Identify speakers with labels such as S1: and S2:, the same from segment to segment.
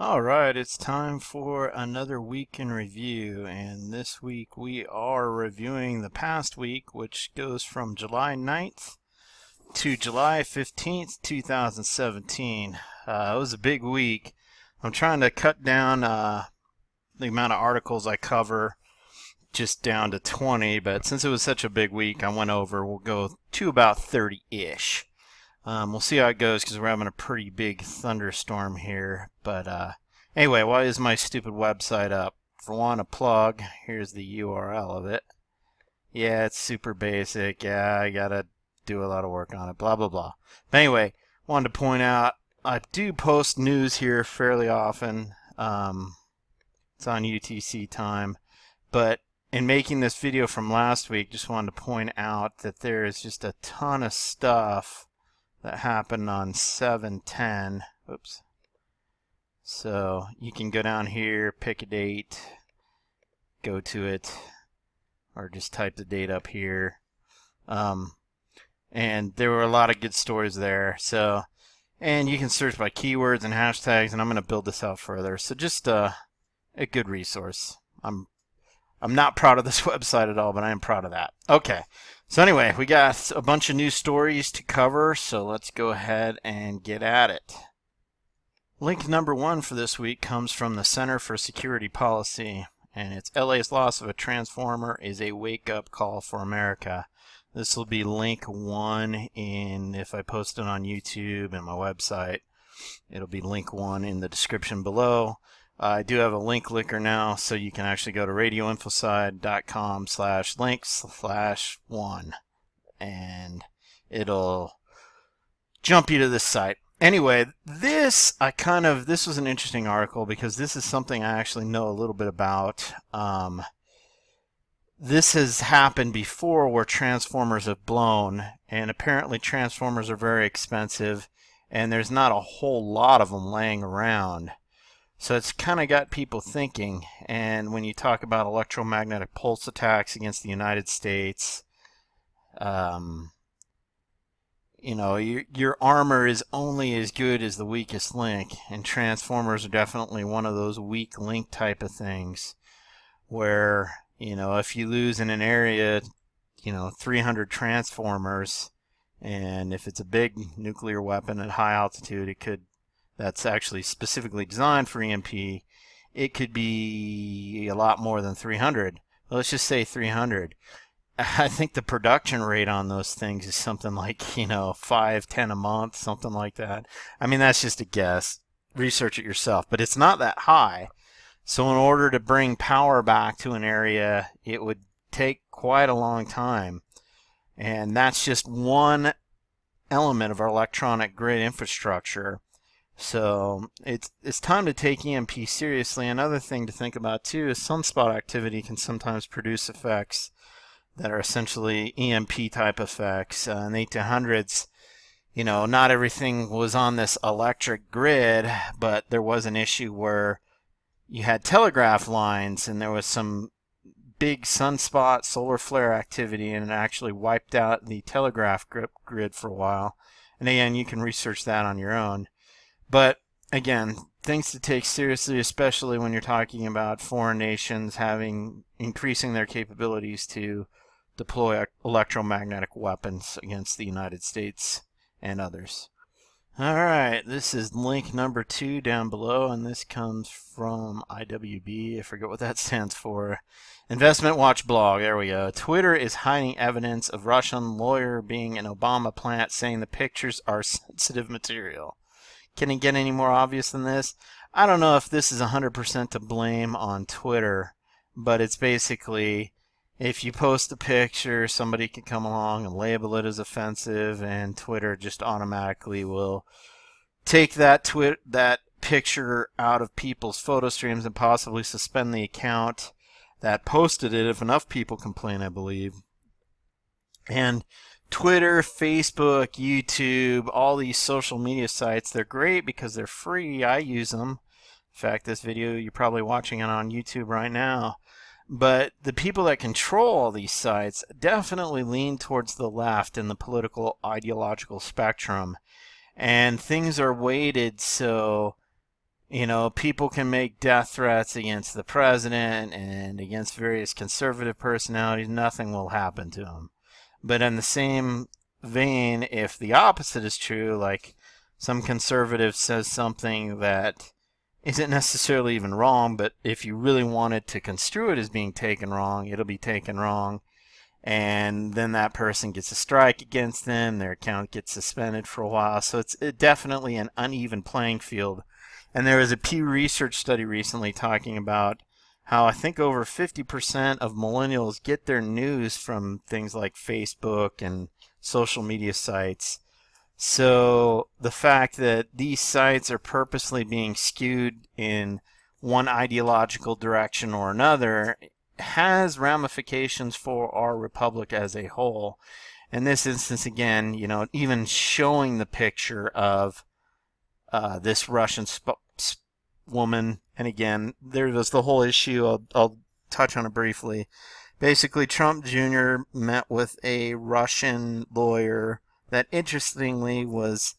S1: All right, it's time for another week in review, and this week we are reviewing the past week, which goes from July 9th to July 15th, 2017. It was a big week. I'm trying to cut down the amount of articles I cover just down to 20, but since it was such a big week, I went over. We'll go to about 30-ish. We'll see how it goes because we're having a pretty big thunderstorm here. But anyway, why is my stupid website up? For one, a plug. Here's the URL of it. Yeah, it's super basic. Yeah, I gotta do a lot of work on it. Blah, blah, blah. But anyway, wanted to point out I do post news here fairly often. It's on UTC time. But in making this video from last week, just wanted to point out that there is just a ton of stuff that happened on 7/10. Oops. So you can go down here, pick a date, go to it, or just type the date up here. And there were a lot of good stories there. So, and you can search by keywords and hashtags, and I'm going to build this out further. So just a good resource. I'm not proud of this website at all, but I am proud of that. Okay. So anyway, we got a bunch of new stories to cover, so let's go ahead and get at it. Link number 1 for this week comes from the Center for Security Policy, and it's LA's loss of a transformer is a wake-up call for America. This will be link 1 in, if I post it on YouTube and my website, it'll be link 1 in the description below. I do have a link clicker now, so you can actually go to radioinfoside.com/links/1, and it'll jump you to this site. Anyway, this was an interesting article because this is something I actually know a little bit about. This has happened before where transformers have blown, and apparently transformers are very expensive, and there's not a whole lot of them laying around. So it's kind of got people thinking, and when you talk about electromagnetic pulse attacks against the United States, you know, your armor is only as good as the weakest link, and transformers are definitely one of those weak link type of things where, you know, if you lose in an area, you know, 300 transformers, and if it's a big nuclear weapon at high altitude, that's actually specifically designed for EMP, it could be a lot more than 300. Let's just say 300. I think the production rate on those things is something like, you know, 5, 10 a month, something like that. I mean, that's just a guess. Research it yourself. But it's not that high. So in order to bring power back to an area, it would take quite a long time. And that's just one element of our electronic grid infrastructure. So it's time to take EMP seriously. Another thing to think about too is sunspot activity can sometimes produce effects that are essentially EMP type effects. In the 1800s, you know, not everything was on this electric grid, but there was an issue where you had telegraph lines and there was some big sunspot solar flare activity, and it actually wiped out the telegraph grid for a while. And again, you can research that on your own. But again, things to take seriously, especially when you're talking about foreign nations increasing their capabilities to deploy electromagnetic weapons against the United States and others. Alright, this is link number 2 down below, and this comes from IWB. I forget what that stands for. Investment Watch blog. There we go. Twitter is hiding evidence of Russian lawyer being in Obama plant, saying the pictures are sensitive material. Can it get any more obvious than this? I don't know if this is 100% to blame on Twitter, but it's basically, if you post a picture, somebody can come along and label it as offensive, and Twitter just automatically will take that picture out of people's photo streams and possibly suspend the account that posted it if enough people complain, I believe. And Twitter, Facebook, YouTube, all these social media sites, they're great because they're free. I use them. In fact, this video, you're probably watching it on YouTube right now. But the people that control all these sites definitely lean towards the left in the political ideological spectrum. And things are weighted so People can make death threats against the president and against various conservative personalities. Nothing will happen to them. But in the same vein, if the opposite is true, like some conservative says something that isn't necessarily even wrong, but if you really wanted to construe it as being taken wrong, it'll be taken wrong. And then that person gets a strike against them, their account gets suspended for a while. So it's definitely an uneven playing field. And there was a Pew Research study recently talking about how I think over 50% of millennials get their news from things like Facebook and social media sites. So the fact that these sites are purposely being skewed in one ideological direction or another has ramifications for our republic as a whole. In this instance, again, even showing the picture of this Russian woman, and again, there was the whole issue. I'll touch on it briefly. Basically, Trump Jr. met with a Russian lawyer that, interestingly, was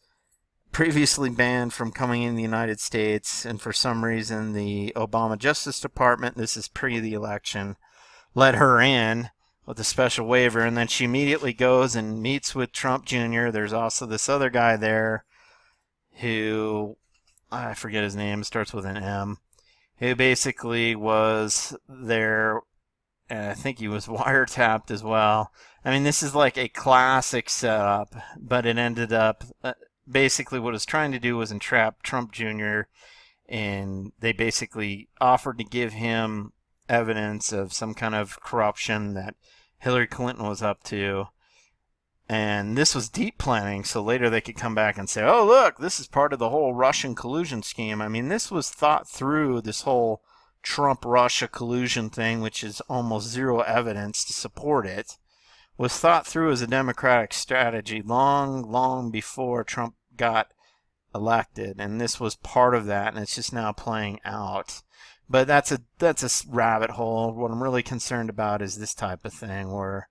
S1: previously banned from coming in the United States, and for some reason, the Obama Justice Department, this is pre the election, let her in with a special waiver, and then she immediately goes and meets with Trump Jr. There's also this other guy there who, I forget his name, starts with an M, who basically was there, and I think he was wiretapped as well. I mean, this is like a classic setup, but it ended up, basically what it was trying to do was entrap Trump Jr., and they basically offered to give him evidence of some kind of corruption that Hillary Clinton was up to. And this was deep planning, so later they could come back and say, oh, look, this is part of the whole Russian collusion scheme. I mean, this was thought through, this whole Trump-Russia collusion thing, which is almost zero evidence to support it, was thought through as a Democratic strategy long before Trump got elected. And this was part of that, and it's just now playing out. But that's a rabbit hole. What I'm really concerned about is this type of thing where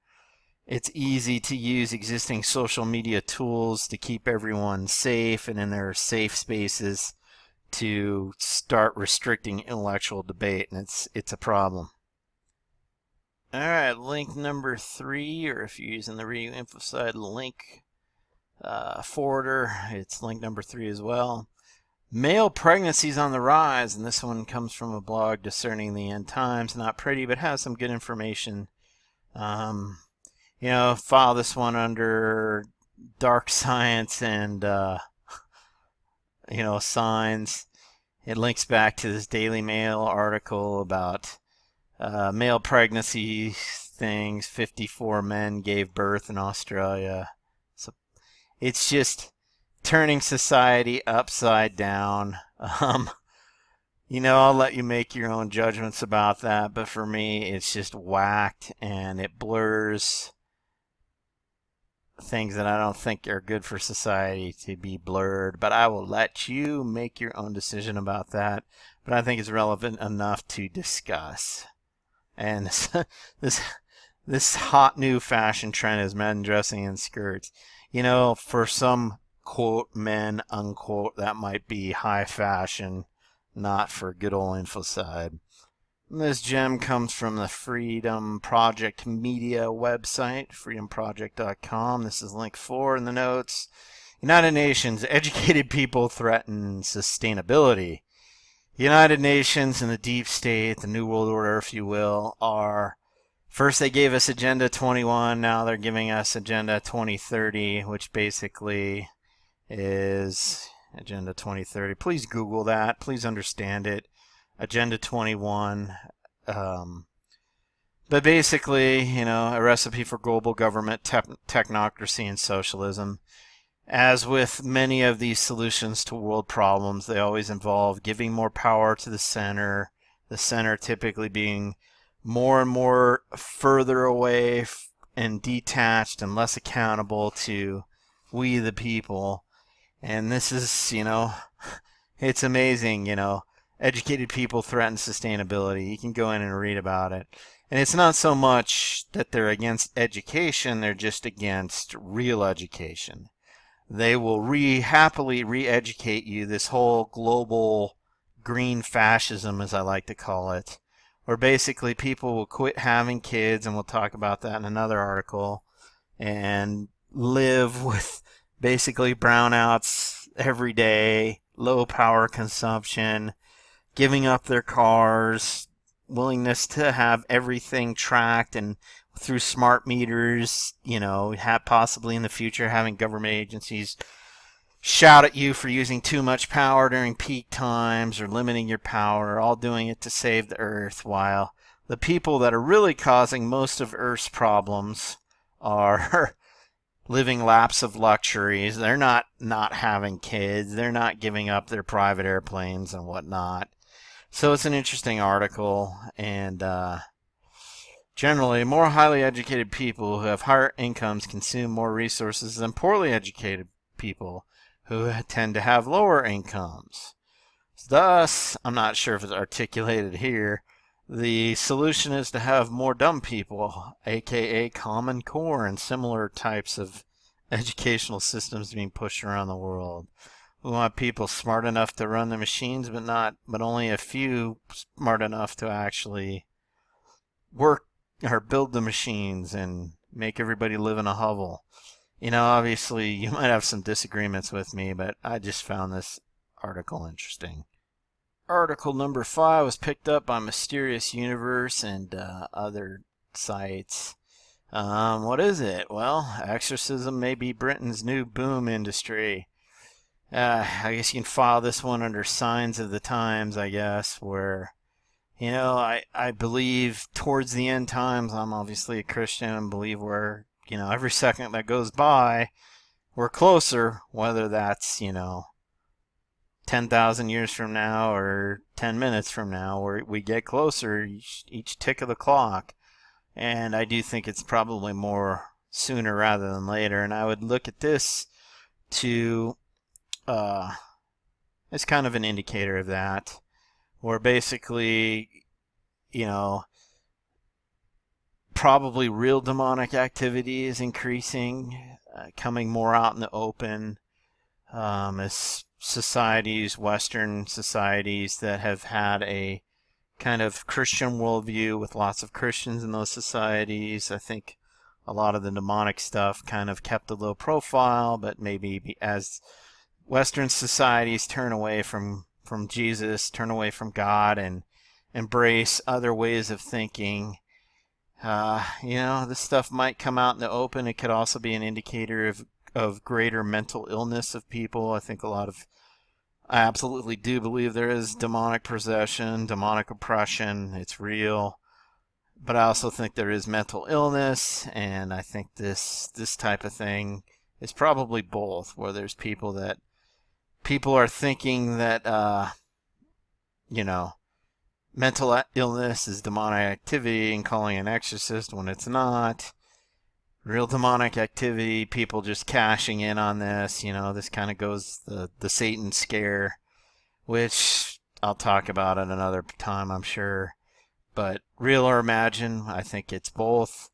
S1: it's easy to use existing social media tools to keep everyone safe and in their safe spaces to start restricting intellectual debate, and it's a problem. All right, link number 3, or if you're using the Radio Info side link forwarder, it's link number 3 as well. Male pregnancies on the rise, and this one comes from a blog, Discerning the End Times. Not pretty, but has some good information. File this one under dark science and, signs. It links back to this Daily Mail article about male pregnancy things. 54 men gave birth in Australia. So it's just turning society upside down. I'll let you make your own judgments about that, but for me, it's just whacked, and it blurs things that I don't think are good for society to be blurred, but I will let you make your own decision about that. But I think it's relevant enough to discuss. And this hot new fashion trend is men dressing in skirts. For some, quote, men, unquote, that might be high fashion, not for good old InfoSide. This gem comes from the Freedom Project Media website, freedomproject.com. This is link 4 in the notes. United Nations, educated people threaten sustainability. United Nations and the deep state, the New World Order, if you will, are, first they gave us Agenda 21, now they're giving us Agenda 2030, which basically is Agenda 2030. Please Google that. Please understand it. Agenda 21. But basically, a recipe for global government, technocracy, and socialism. As with many of these solutions to world problems, they always involve giving more power to the center typically being more and more further away and detached and less accountable to we the people. And this is, it's amazing, educated people threaten sustainability. You can go in and read about it. And it's not so much that they're against education, they're just against real education. They will happily re-educate you, this whole global green fascism, as I like to call it, where basically people will quit having kids, and we'll talk about that in another article, and live with basically brownouts every day, low power consumption, giving up their cars, willingness to have everything tracked and through smart meters, have possibly in the future having government agencies shout at you for using too much power during peak times or limiting your power, all doing it to save the earth, while the people that are really causing most of Earth's problems are living laps of luxuries. They're not having kids. They're not giving up their private airplanes and whatnot. So it's an interesting article, and generally, more highly educated people who have higher incomes consume more resources than poorly educated people who tend to have lower incomes. Thus, I'm not sure if it's articulated here, the solution is to have more dumb people, aka Common Core, and similar types of educational systems being pushed around the world. We want people smart enough to run the machines, but only a few smart enough to actually work or build the machines and make everybody live in a hovel. Obviously you might have some disagreements with me, but I just found this article interesting. Article number 5 was picked up by Mysterious Universe and other sites. What is it? Well, exorcism may be Britain's new boom industry. I guess you can file this one under Signs of the Times, I guess, where, I believe towards the end times, I'm obviously a Christian and believe we're, every second that goes by, we're closer, whether that's, 10,000 years from now or 10 minutes from now, where we get closer each tick of the clock. And I do think it's probably more sooner rather than later. And I would look at this to it's kind of an indicator of that, where basically, probably real demonic activity is increasing, coming more out in the open, as societies, Western societies that have had a kind of Christian worldview with lots of Christians in those societies. I think a lot of the demonic stuff kind of kept a low profile, but maybe as Western societies turn away from Jesus, turn away from God, and embrace other ways of thinking, this stuff might come out in the open. It could also be an indicator of greater mental illness of people. I absolutely do believe there is demonic possession, demonic oppression. It's real. But I also think there is mental illness, and I think this type of thing is probably both, where there's people are thinking that, mental illness is demonic activity and calling an exorcist when it's not. Real demonic activity, people just cashing in on this. This kind of goes the Satan scare, which I'll talk about at another time, I'm sure. But real or imagine, I think it's both.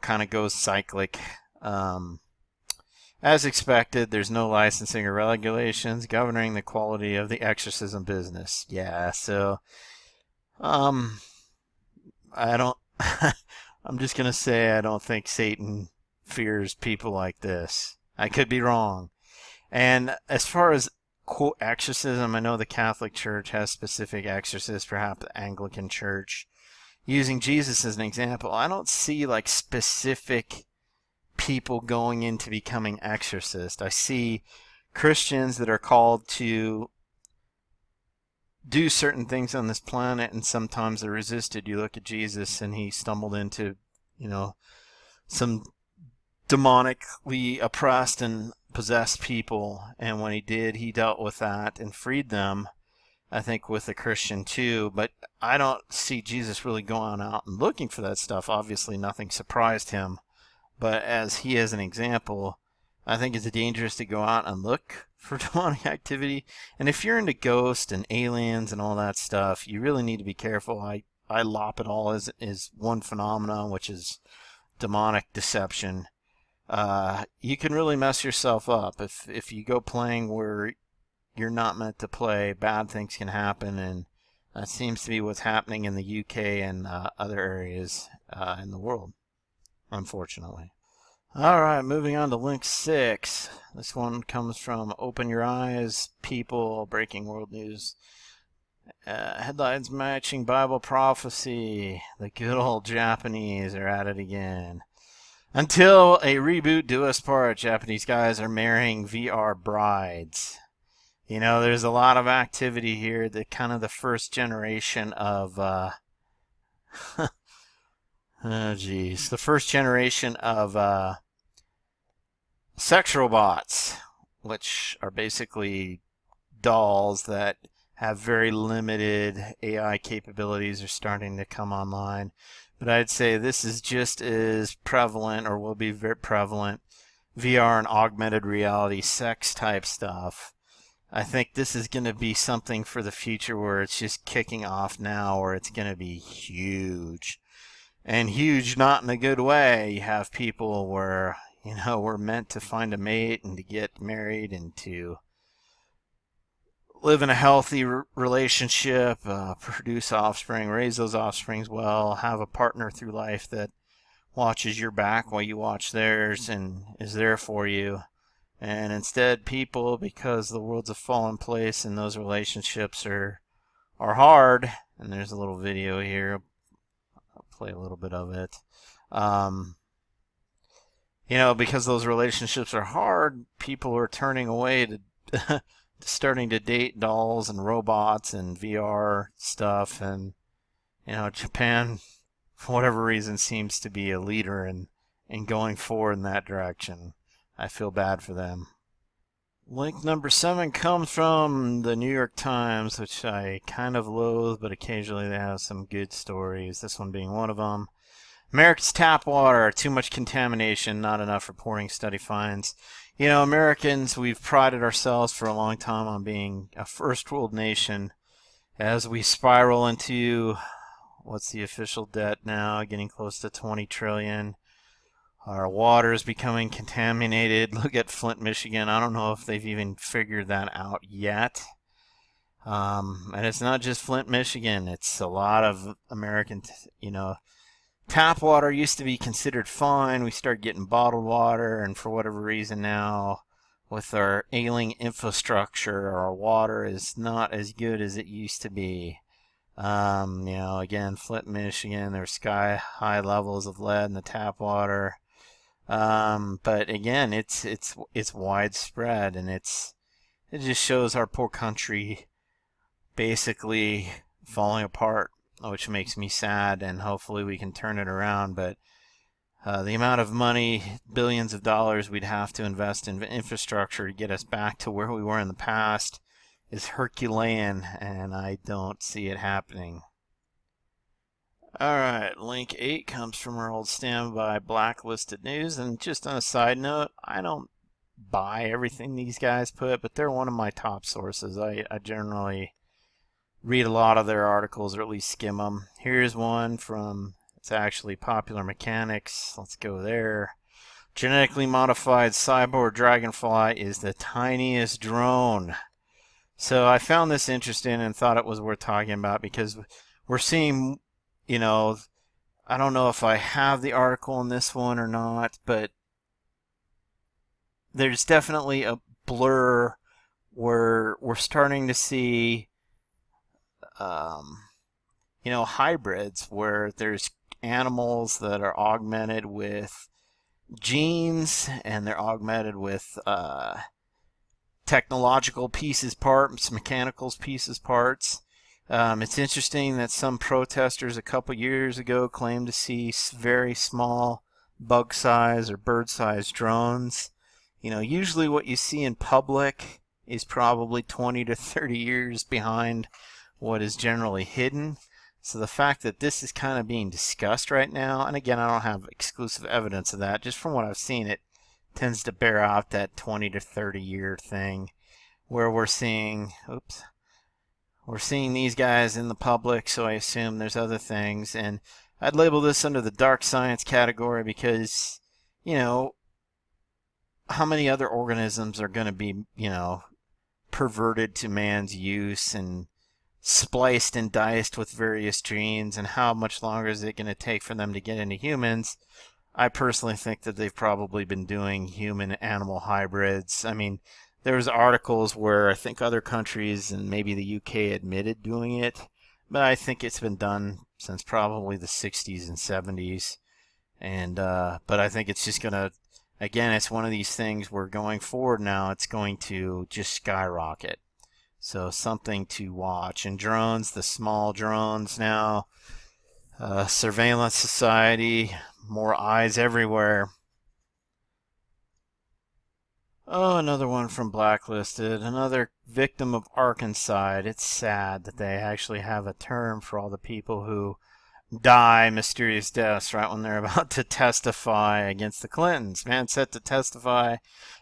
S1: Kind of goes cyclic. As expected, there's no licensing or regulations governing the quality of the exorcism business. Yeah, so I don't. I'm just gonna say I don't think Satan fears people like this. I could be wrong. And as far as quote exorcism, I know the Catholic Church has specific exorcists, perhaps the Anglican Church. Using Jesus as an example, I don't see like specific people going into becoming exorcists. I see Christians that are called to do certain things on this planet, and sometimes they're resisted. You look at Jesus, and he stumbled into, some demonically oppressed and possessed people, and when he did, he dealt with that and freed them. I think with a Christian too, but I don't see Jesus really going out and looking for that stuff. Obviously, nothing surprised him, but as he is an example, I think it's dangerous to go out and look for demonic activity. And if you're into ghosts and aliens and all that stuff, you really need to be careful. I lop it all as one phenomenon, which is demonic deception. You can really mess yourself up if you go playing where you're not meant to play. Bad things can happen, and that seems to be what's happening in the UK and other areas in the world, unfortunately. All right, moving on to link 6. This one comes from Open Your Eyes, People, Breaking World News. Headlines matching Bible prophecy. The good old Japanese are at it again. Until a reboot do us part, Japanese guys are marrying VR brides. You know, there's a lot of activity here. The kind of the first generation of the first generation of sex robots, which are basically dolls that have very limited AI capabilities, are starting to come online. But I'd say this is just as prevalent, or will be very prevalent, VR and augmented reality sex type stuff. I think this is going to be something for the future where it's just kicking off now, or it's going to be huge. And huge not in a good way. You have people where, you know, we're meant to find a mate and to get married and to live in a healthy relationship, produce offspring, raise those offsprings well, have a partner through life that watches your back while you watch theirs and is there for you. And instead, people, because the world's a fallen place and those relationships are hard, and there's a little video here, I'll play a little bit of it. You know, because those relationships are hard, people are turning away to starting to date dolls and robots and VR stuff. And, you know, Japan, for whatever reason, seems to be a leader in going forward in that direction. I feel bad for them. Link number 7 comes from the New York Times, which I kind of loathe, but occasionally they have some good stories, this one being one of them. America's tap water, too much contamination, not enough reporting, study finds. You know, Americans, we've prided ourselves for a long time on being a first world nation. As we spiral into, what's the official debt now, getting close to 20 trillion. Our water is becoming contaminated. Look at Flint, Michigan. I don't know if they've even figured that out yet. And it's not just Flint, Michigan. It's a lot of American, you know, tap water used to be considered fine. We started getting bottled water, and for whatever reason now, with our ailing infrastructure, our water is not as good as it used to be. You know, again, Flint, Michigan, there's sky-high levels of lead in the tap water. But again, it's widespread, and it just shows our poor country basically falling apart, which makes me sad, and hopefully we can turn it around. But the amount of money, billions of dollars we'd have to invest in infrastructure to get us back to where we were in the past is Herculean, and I don't see it happening. Alright, link 8 comes from our old standby Blacklisted News, and just on a side note, I don't buy everything these guys put, but they're one of my top sources. I generally read a lot of their articles, or at least skim them. Here's one from, it's actually Popular Mechanics. Let's go there. Genetically modified cyborg dragonfly is the tiniest drone. So I found this interesting and thought it was worth talking about, because we're seeing, you know, I don't know if I have the article in this one or not, but there's definitely a blur where we're starting to see you know, hybrids where there's animals that are augmented with genes, and they're augmented with technological pieces parts, mechanical pieces parts. It's interesting that some protesters a couple years ago claimed to see very small bug size or bird size drones. You know, usually what you see in public is probably 20 to 30 years behind what is generally hidden. So the fact that this is kind of being discussed right now, and again, I don't have exclusive evidence of that, just from what I've seen, it tends to bear out that 20 to 30 year thing where we're seeing, we're seeing these guys in the public, so I assume there's other things. And I'd label this under the dark science category because, you know, how many other organisms are going to be, you know, perverted to man's use and spliced and diced with various genes, and how much longer is it going to take for them to get into humans? I personally think that they've probably been doing human-animal hybrids. I mean, there's articles where I think other countries and maybe the UK admitted doing it, but I think it's been done since probably the 60s and 70s. And but I think it's just gonna, again, it's one of these things where going forward now, it's going to just skyrocket. So something to watch. And drones, the small drones now, surveillance society, more eyes everywhere. Oh, another one from Blacklisted, another victim of Arkancide. It's sad that they actually have a term for all the people who die mysterious deaths right when they're about to testify against the Clintons. Man set to testify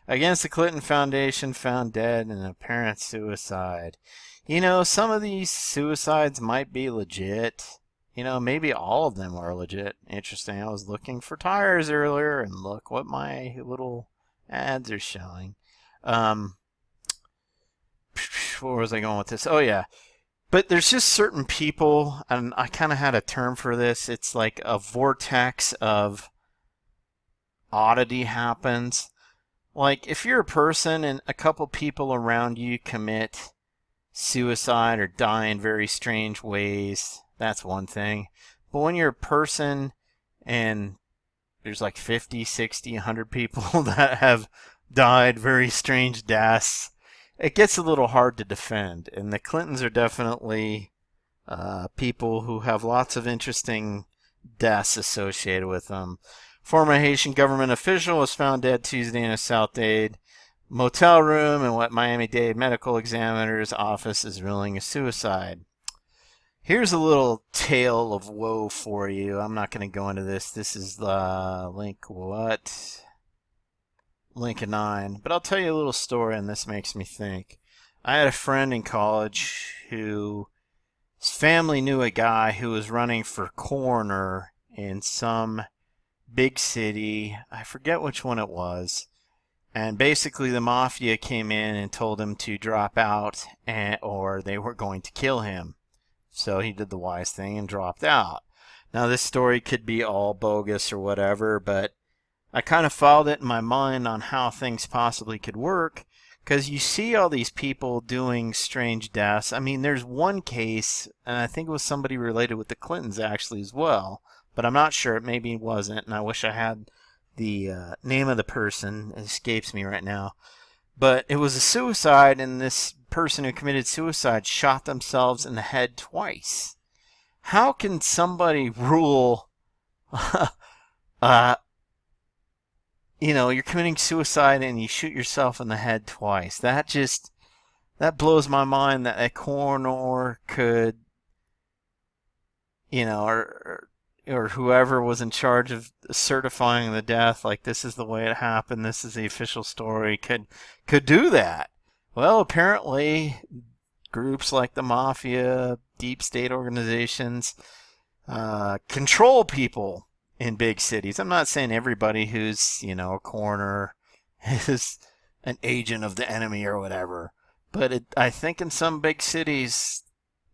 S1: against the Clinton Foundation found dead in apparent suicide. You know, some of these suicides might be legit. You know, maybe all of them are legit. Interesting. I was looking for tires earlier, and look what my little ads are showing. Where was I going with this? Oh, yeah. But there's just certain people, and I kind of had a term for this. It's like a vortex of oddity happens. Like if you're a person and a couple people around you commit suicide or die in very strange ways, that's one thing. But when you're a person and there's like 50, 60, 100 people that have died very strange deaths, it gets a little hard to defend. And the Clintons are definitely people who have lots of interesting deaths associated with them. Former Haitian government official was found dead Tuesday in a Southdade motel room, and what Miami-Dade medical examiner's office is ruling a suicide. Here's a little tale of woe for you. I'm not going to go into this. This is the link what? Link 9. But I'll tell you a little story, and this makes me think. I had a friend in college who his family knew a guy who was running for coroner in some big city. I forget which one it was. And basically the mafia came in and told him to drop out or they were going to kill him. So he did the wise thing and dropped out. Now this story could be all bogus or whatever, but I kind of followed it in my mind on how things possibly could work, because you see all these people doing strange deaths. I mean, there's one case, and I think it was somebody related with the Clintons actually as well, but I'm not sure. It maybe wasn't, and I wish I had the name of the person. It escapes me right now. But it was a suicide, and this person who committed suicide shot themselves in the head twice. How can somebody rule you're committing suicide and you shoot yourself in the head twice? That blows my mind that a coroner could, or whoever was in charge of certifying the death, like this is the way it happened, this is the official story, could do that. Well, apparently groups like the mafia, deep state organizations, control people in big cities. I'm not saying everybody who's, a coroner is an agent of the enemy or whatever, but I think in some big cities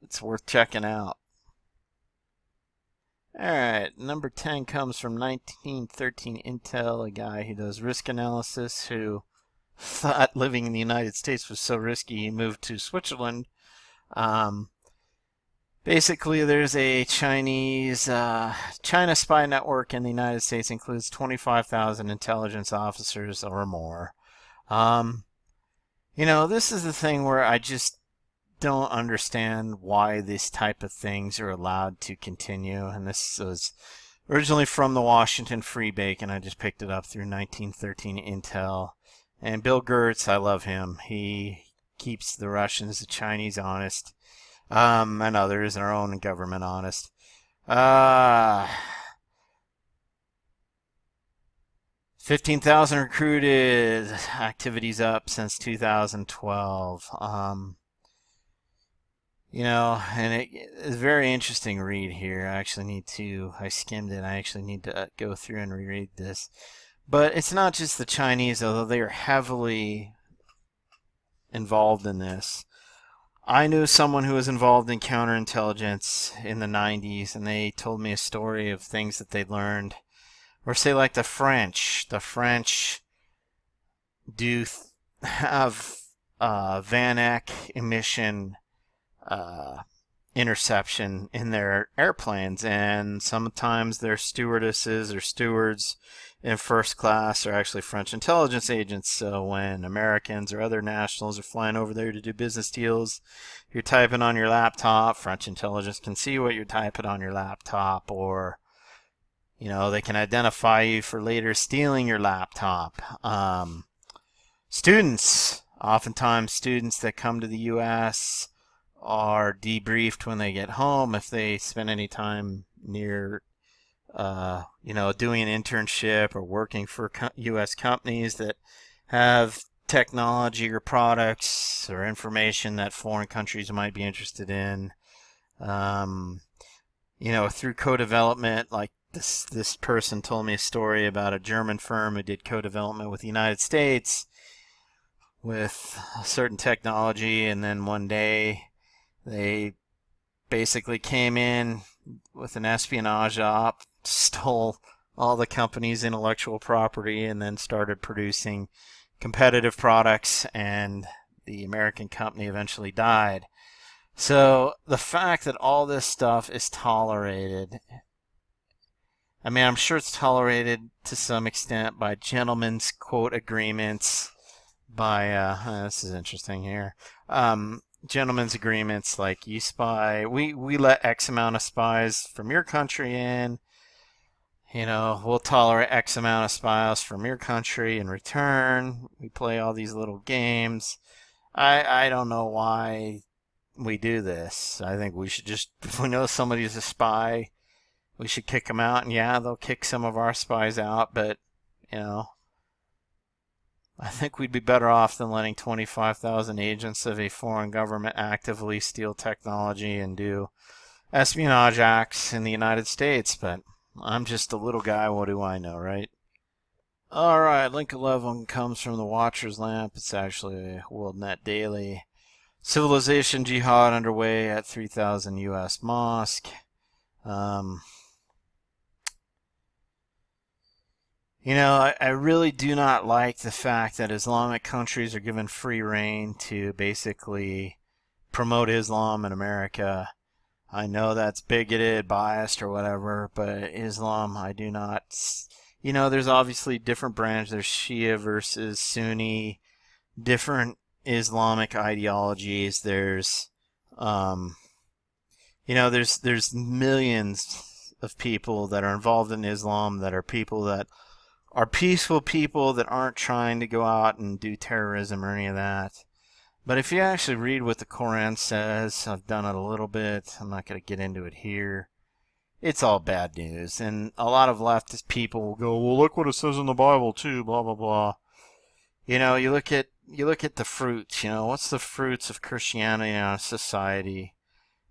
S1: it's worth checking out. Alright, number 10 comes from 1913 Intel, a guy who does risk analysis who thought living in the United States was so risky he moved to Switzerland. Basically, there's a China spy network in the United States, includes 25,000 intelligence officers or more. This is the thing where I just don't understand why this type of things are allowed to continue. And this was originally from the Washington Free Bacon. I just picked it up through 1913 Intel. And Bill Gertz, I love him. He keeps the Russians, the Chinese honest. And others in our own government honest. 15,000 recruited, activities up since 2012. And it's a very interesting read here. I skimmed it. I actually need to go through and reread this. But it's not just the Chinese, although they are heavily involved in this. I knew someone who was involved in counterintelligence in the 90s, and they told me a story of things that they learned. Or say like the French. The French do have Van Eck emission interception in their airplanes, and sometimes their stewardesses or stewards in first class are actually French intelligence agents. So when Americans or other nationals are flying over there to do business deals, you're typing on your laptop, French intelligence can see what you're typing on your laptop, or they can identify you for later stealing your laptop. Oftentimes students that come to the U.S. are debriefed when they get home if they spend any time near, doing an internship or working for U.S. companies that have technology or products or information that foreign countries might be interested in. Through co-development, like this person told me a story about a German firm who did co-development with the United States with a certain technology, and then one day they basically came in with an espionage op, stole all the company's intellectual property, and then started producing competitive products, and the American company eventually died. So the fact that all this stuff is tolerated, I mean, I'm sure it's tolerated to some extent by gentlemen's quote agreements, by this is interesting here. Gentlemen's agreements, like you spy, we let X amount of spies from your country in. We'll tolerate X amount of spies from your country in return. We play all these little games. I don't know why we do this. I think we should just, if we know somebody's a spy, we should kick them out. And yeah, they'll kick some of our spies out, but I think we'd be better off than letting 25,000 agents of a foreign government actively steal technology and do espionage acts in the United States. But I'm just a little guy. What do I know, right? All right, link 11 comes from the Watcher's Lamp. It's actually WorldNet Daily. Civilization jihad underway at 3,000 U.S. mosque. I really do not like the fact that Islamic countries are given free rein to basically promote Islam in America. I know that's bigoted, biased, or whatever, but Islam, I do not. There's obviously different branches. There's Shia versus Sunni, different Islamic ideologies. There's there's millions of people that are involved in Islam that are people that are peaceful people that aren't trying to go out and do terrorism or any of that. But if you actually read what the Quran says, I've done it a little bit, I'm not going to get into it here, it's all bad news. And a lot of leftist people will go, well, look what it says in the Bible too, blah, blah, blah. You look at the fruits, what's the fruits of Christianity in a society?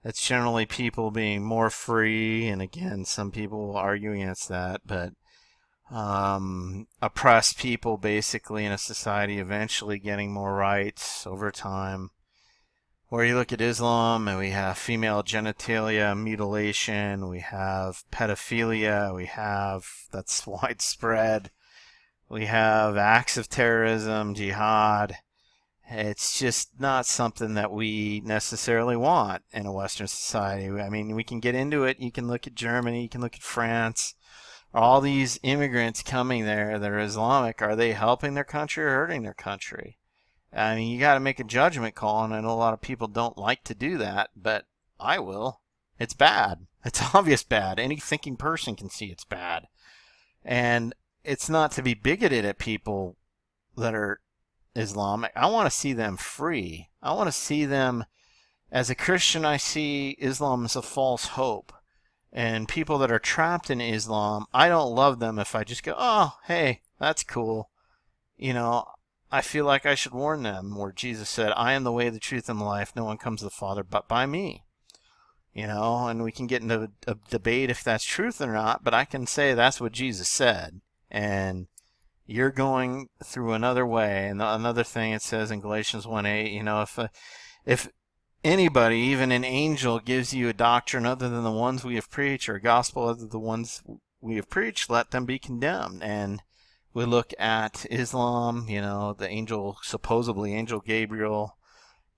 S1: It's generally people being more free, and again, some people argue against that, but oppressed people basically in a society eventually getting more rights over time. Where you look at Islam, and we have female genitalia mutilation, we have pedophilia, that's widespread, we have acts of terrorism, jihad. It's just not something that we necessarily want in a Western society. I mean, we can get into it. You can look at Germany, you can look at France. All these immigrants coming there that are Islamic, are they helping their country or hurting their country? I mean, you got to make a judgment call, and I know a lot of people don't like to do that, but I will. It's bad. It's obvious bad. Any thinking person can see it's bad. And it's not to be bigoted at people that are Islamic. I want to see them free. I want to see them, as a Christian, I see Islam as a false hope. And people that are trapped in Islam, I don't love them if I just go, oh, hey, that's cool. I feel like I should warn them, where Jesus said, I am the way, the truth, and the life. No one comes to the Father but by me. And we can get into a debate if that's truth or not, but I can say that's what Jesus said. And you're going through another way. And another thing it says in Galatians 1:8, if anybody, even an angel, gives you a doctrine other than the ones we have preached, or a gospel other than the ones we have preached, let them be condemned. And we look at Islam, supposedly Angel Gabriel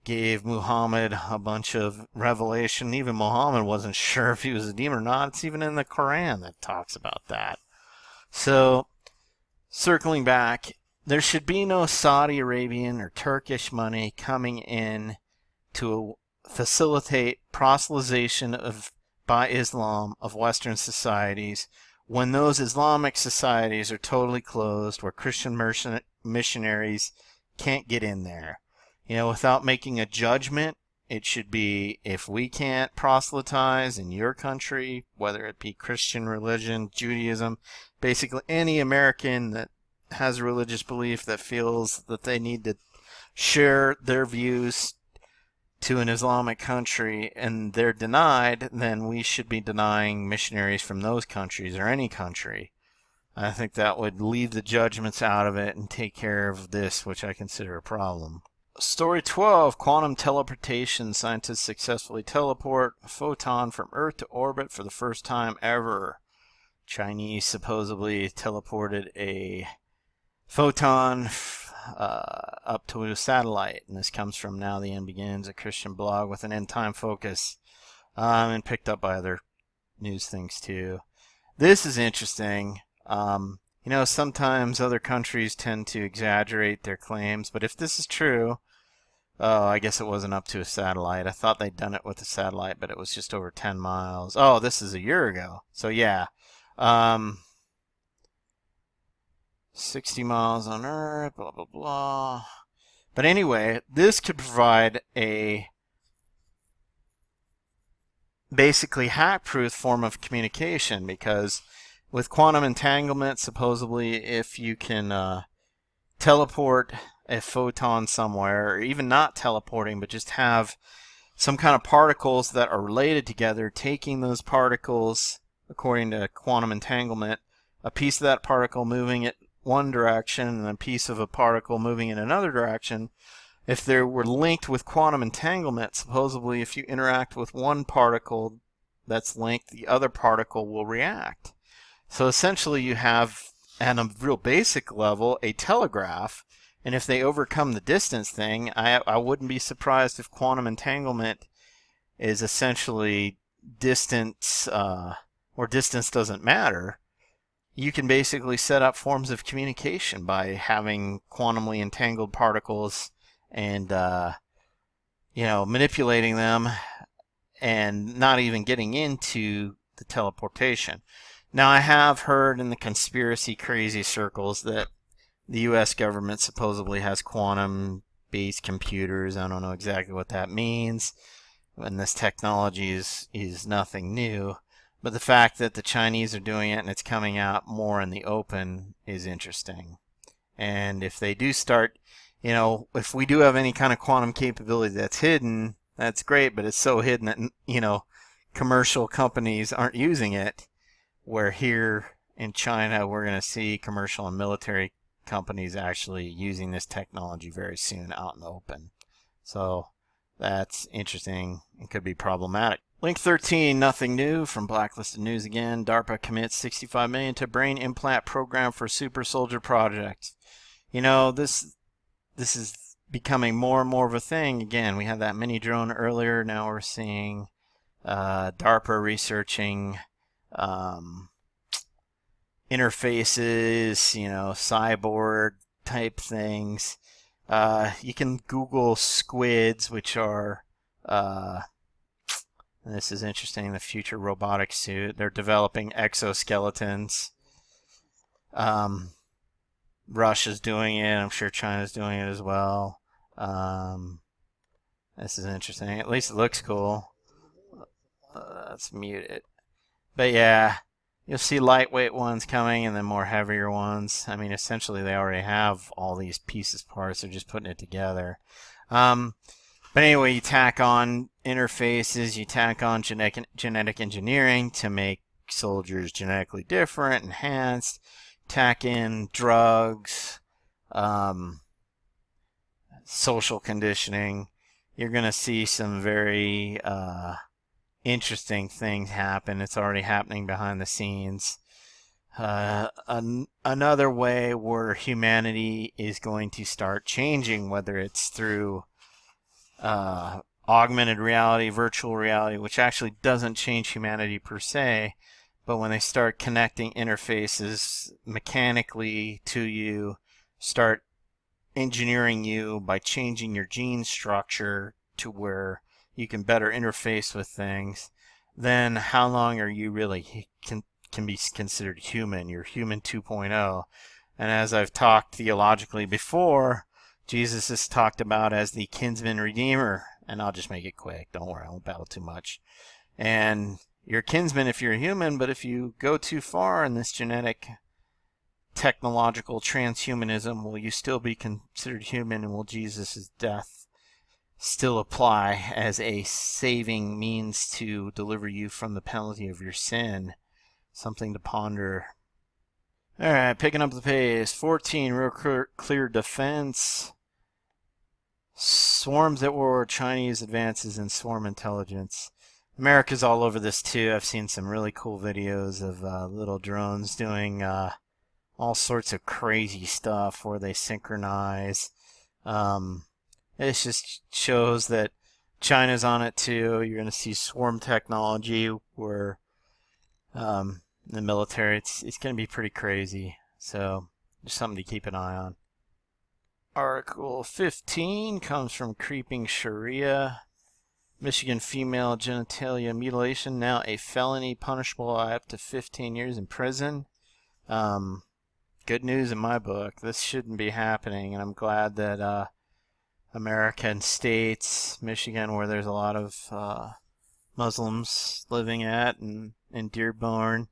S1: gave Muhammad a bunch of revelation. Even Muhammad wasn't sure if he was a demon or not. It's even in the Quran that talks about that. So, circling back, there should be no Saudi Arabian or Turkish money coming in to facilitate proselytization by Islam of Western societies when those Islamic societies are totally closed, where Christian missionaries can't get in there. Without making a judgment, it should be, if we can't proselytize in your country, whether it be Christian religion, Judaism, basically any American that has a religious belief that feels that they need to share their views to an Islamic country and they're denied, then we should be denying missionaries from those countries or any country. I think that would leave the judgments out of it and take care of this, which I consider a problem. Story 12, quantum teleportation. Scientists successfully teleport a photon from Earth to orbit for the first time ever. Chinese supposedly teleported a photon up to a satellite, and this comes from Now the End Begins, a Christian blog with an end time focus, and picked up by other news things too. This is interesting. Sometimes other countries tend to exaggerate their claims, but if this is true, I guess it wasn't up to a satellite. I thought they'd done it with a satellite, but it was just over 10 miles. Oh, this is a year ago. So yeah. 60 miles on Earth, blah, blah, blah. But anyway, this could provide a basically hack-proof form of communication, because with quantum entanglement, supposedly if you can teleport a photon somewhere, or even not teleporting, but just have some kind of particles that are related together, taking those particles, according to quantum entanglement, a piece of that particle moving it one direction and a piece of a particle moving in another direction. If they were linked with quantum entanglement, supposedly if you interact with one particle that's linked, the other particle will react. So essentially you have, at a real basic level, a telegraph, and if they overcome the distance thing, I wouldn't be surprised if quantum entanglement is essentially distance, or distance doesn't matter. You can basically set up forms of communication by having quantumly entangled particles and, manipulating them and not even getting into the teleportation. Now, I have heard in the conspiracy crazy circles that the U.S. government supposedly has quantum-based computers. I don't know exactly what that means, and this technology is nothing new. But the fact that the Chinese are doing it and it's coming out more in the open is interesting. And if they do start, if we do have any kind of quantum capability that's hidden, that's great, but it's so hidden that, commercial companies aren't using it. Where here in China, we're going to see commercial and military companies actually using this technology very soon out in the open. So that's interesting and could be problematic. Link 13, nothing new, from Blacklisted News again. DARPA commits $65 million to brain implant program for super soldier project. This is becoming more and more of a thing. Again, we had that mini drone earlier. Now we're seeing DARPA researching interfaces, cyborg type things. You can Google squids, which are this is interesting, the future robotic suit. They're developing exoskeletons. Russia's doing it. I'm sure China's doing it as well. This is interesting. At least it looks cool. Let's mute it. But yeah, you'll see lightweight ones coming and then more heavier ones. I mean, essentially they already have all these pieces, parts. They're just putting it together. But anyway, you tack on interfaces, you tack on genetic engineering to make soldiers genetically different, enhanced. tack in drugs, social conditioning, you're going to see some very interesting things happen. It's already happening behind the scenes. Another way where humanity is going to start changing, whether it's through augmented reality, virtual reality, which actually doesn't change humanity per se, but when they start connecting interfaces mechanically to you, start engineering you by changing your gene structure to where you can better interface with things, then how long are you really can be considered human? You're human 2.0. And as I've talked theologically before, Jesus is talked about as the kinsman redeemer. And I'll just make it quick. Don't worry, I won't babble too much. And you're kinsman if you're human, but if you go too far in this genetic technological transhumanism, will you still be considered human, and will Jesus' death still apply as a saving means to deliver you from the penalty of your sin? Something to ponder. Alright, picking up the pace. 14, real clear defense. Swarms at war, Chinese advances in swarm intelligence. America's all over this too. I've seen some really cool videos of little drones doing all sorts of crazy stuff where they synchronize. It just shows that China's on it too. You're going to see swarm technology where the military, it's going to be pretty crazy. So just something to keep an eye on. Article 15 comes from Creeping Sharia. Michigan female genitalia mutilation now a felony punishable by up to 15 years in prison. Good news in my book. This shouldn't be happening, and I'm glad that American states, Michigan, where there's a lot of Muslims living at, and in Dearborn,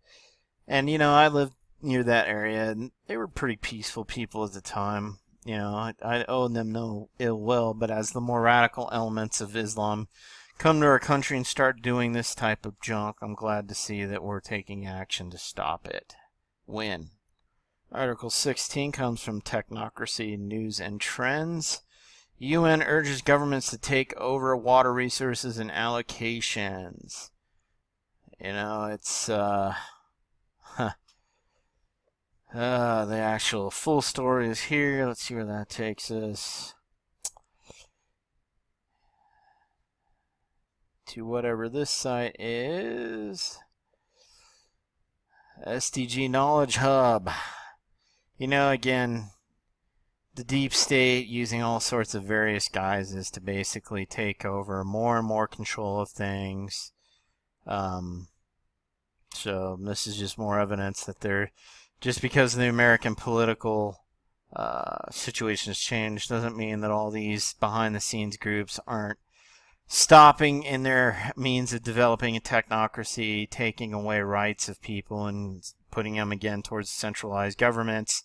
S1: and I lived near that area, and they were pretty peaceful people at the time. I owe them no ill will, but as the more radical elements of Islam come to our country and start doing this type of junk, I'm glad to see that we're taking action to stop it. Win. Article 16 comes from Technocracy News and Trends. UN urges governments to take over water resources and allocations. It's the actual full story is here. Let's see where that takes us. To whatever this site is. SDG Knowledge Hub. Again, the deep state using all sorts of various guises to basically take over more and more control of things. So this is just more evidence that they're, just because the American political situation has changed doesn't mean that all these behind the scenes groups aren't stopping in their means of developing a technocracy, taking away rights of people and putting them again towards centralized governments,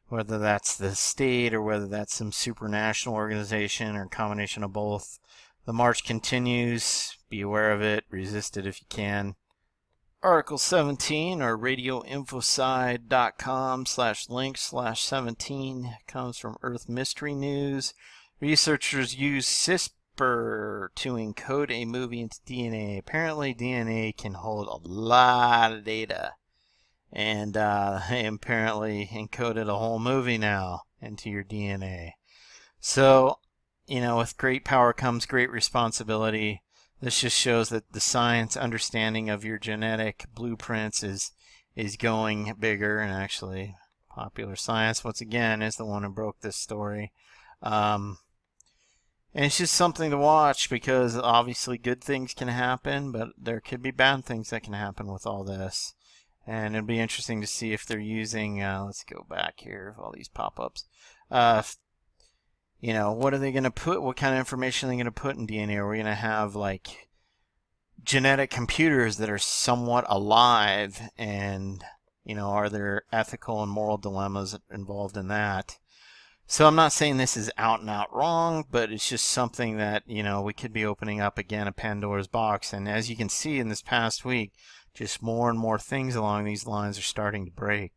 S1: whether that's the state or whether that's some supranational organization or a combination of both. The march continues. Be aware of it. Resist it if you can. Article 17, or radioinfoside.com/link/17, comes from Earth Mystery News. Researchers use CRISPR to encode a movie into DNA. Apparently, DNA can hold a lot of data. And they apparently encoded a whole movie now into your DNA. So, with great power comes great responsibility. This just shows that the science understanding of your genetic blueprints is going bigger, and actually Popular Science, once again, is the one who broke this story. And it's just something to watch, because obviously good things can happen, but there could be bad things that can happen with all this. And it'll be interesting to see if they're using, let's go back here, all these pop-ups. What are they going to put? What kind of information are they going to put in DNA? Are we going to have, like, genetic computers that are somewhat alive? And, are there ethical and moral dilemmas involved in that? So I'm not saying this is out and out wrong, but it's just something that, we could be opening up again a Pandora's box. And as you can see in this past week, just more and more things along these lines are starting to break.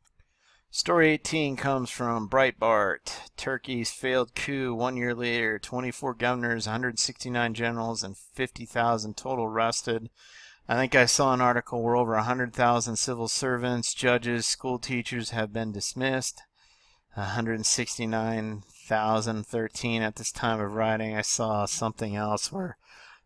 S1: Story 18 comes from Breitbart. Turkey's failed coup 1 year later. 24 governors, 169 generals, and 50,000 total arrested. I think I saw an article where over 100,000 civil servants, judges, school teachers have been dismissed. 169,013 at this time of writing. I saw something else where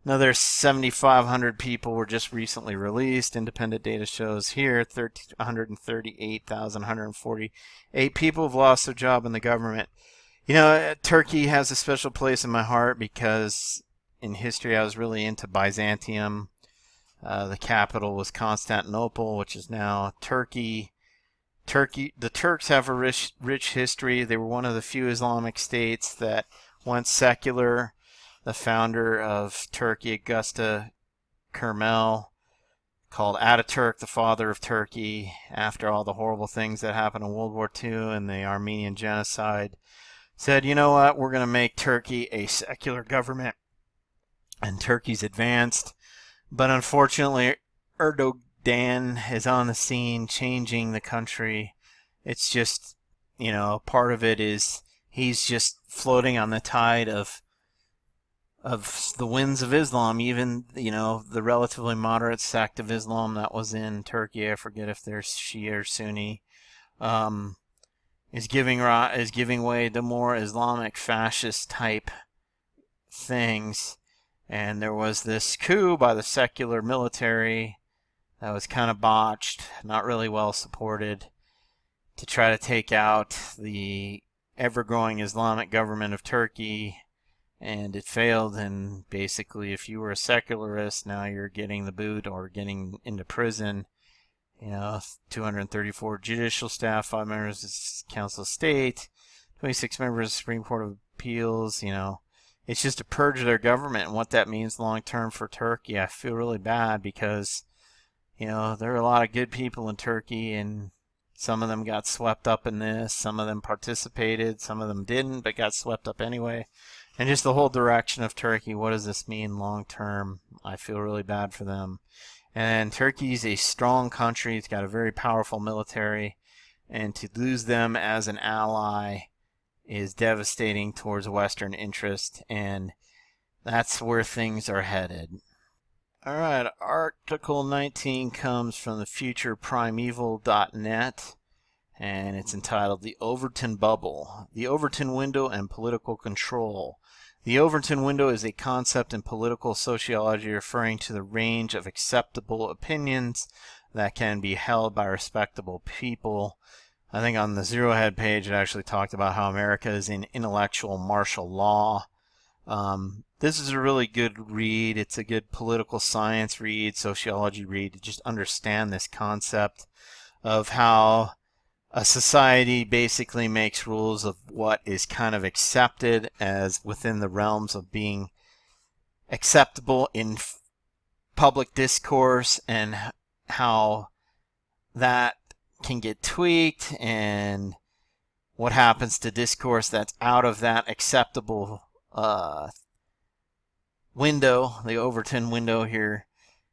S1: another 7,500 people were just recently released. Independent data shows here 138,148 people have lost their job in the government. You know, Turkey has a special place in my heart because in history I was really into Byzantium. The capital was Constantinople, which is now Turkey. The Turks have a rich history. They were one of the few Islamic states that went secular. The founder of Turkey, Augusta Kemal, called Ataturk the father of Turkey after all the horrible things that happened in World War II and the Armenian genocide, said, you know what, we're going to make Turkey a secular government. And Turkey's advanced. But unfortunately, Erdogan is on the scene changing the country. It's just, you know, part of it is he's just floating on the tide of the winds of Islam. Even, you know, the relatively moderate sect of Islam that was in Turkey, I forget if they're Shia or Sunni, is giving way to more Islamic fascist type things. And there was this coup by the secular military that was kind of botched, not really well supported, to try to take out the ever-growing Islamic government of Turkey. And it failed, and basically if you were a secularist, now you're getting the boot or getting into prison. You know, 234 judicial staff, 5 members of the Council of State, 26 members of the Supreme Court of Appeals. You know, it's just to purge their government, and what that means long term for Turkey. I feel really bad because, you know, there are a lot of good people in Turkey, and some of them got swept up in this, some of them participated, some of them didn't, but got swept up anyway. And just the whole direction of Turkey, what does this mean long term? I feel really bad for them. And Turkey's a strong country. It's got a very powerful military. And to lose them as an ally is devastating towards Western interest. And that's where things are headed. Alright, Article 19 comes from the futureprimeval.net. And it's entitled The Overton Bubble, The Overton Window and Political Control. The Overton Window is a concept in political sociology referring to the range of acceptable opinions that can be held by respectable people. I think on the Zero Head page it actually talked about how America is in intellectual martial law. This is a really good read. It's a good political science read, sociology read, to just understand this concept of how a society basically makes rules of what is kind of accepted as within the realms of being acceptable in public discourse, and how that can get tweaked, and what happens to discourse that's out of that acceptable window, the Overton window here.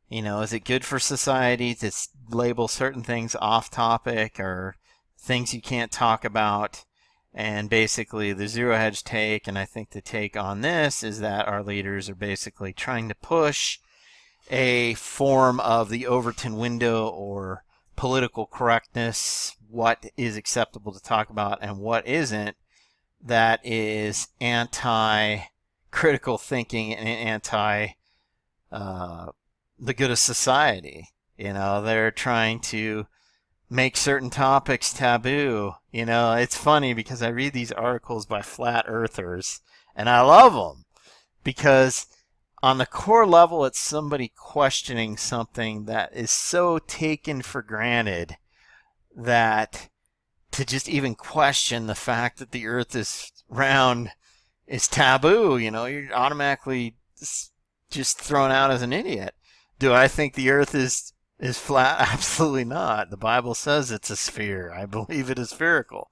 S1: You know, is it good for society to label certain things off topic or things you can't talk about? And basically the Zero Hedge take, and I think the take on this, is that our leaders are basically trying to push a form of the Overton window or political correctness, what is acceptable to talk about and what isn't, that is anti-critical thinking and anti the good of society. You know, they're trying to make certain topics taboo. You know, it's funny because I read these articles by flat earthers and I love them because on the core level it's somebody questioning something that is so taken for granted that to just even question the fact that the earth is round is taboo. You know, you're automatically just thrown out as an idiot. Do I think the earth is flat? Absolutely not. The Bible says it's a sphere. I believe it is spherical.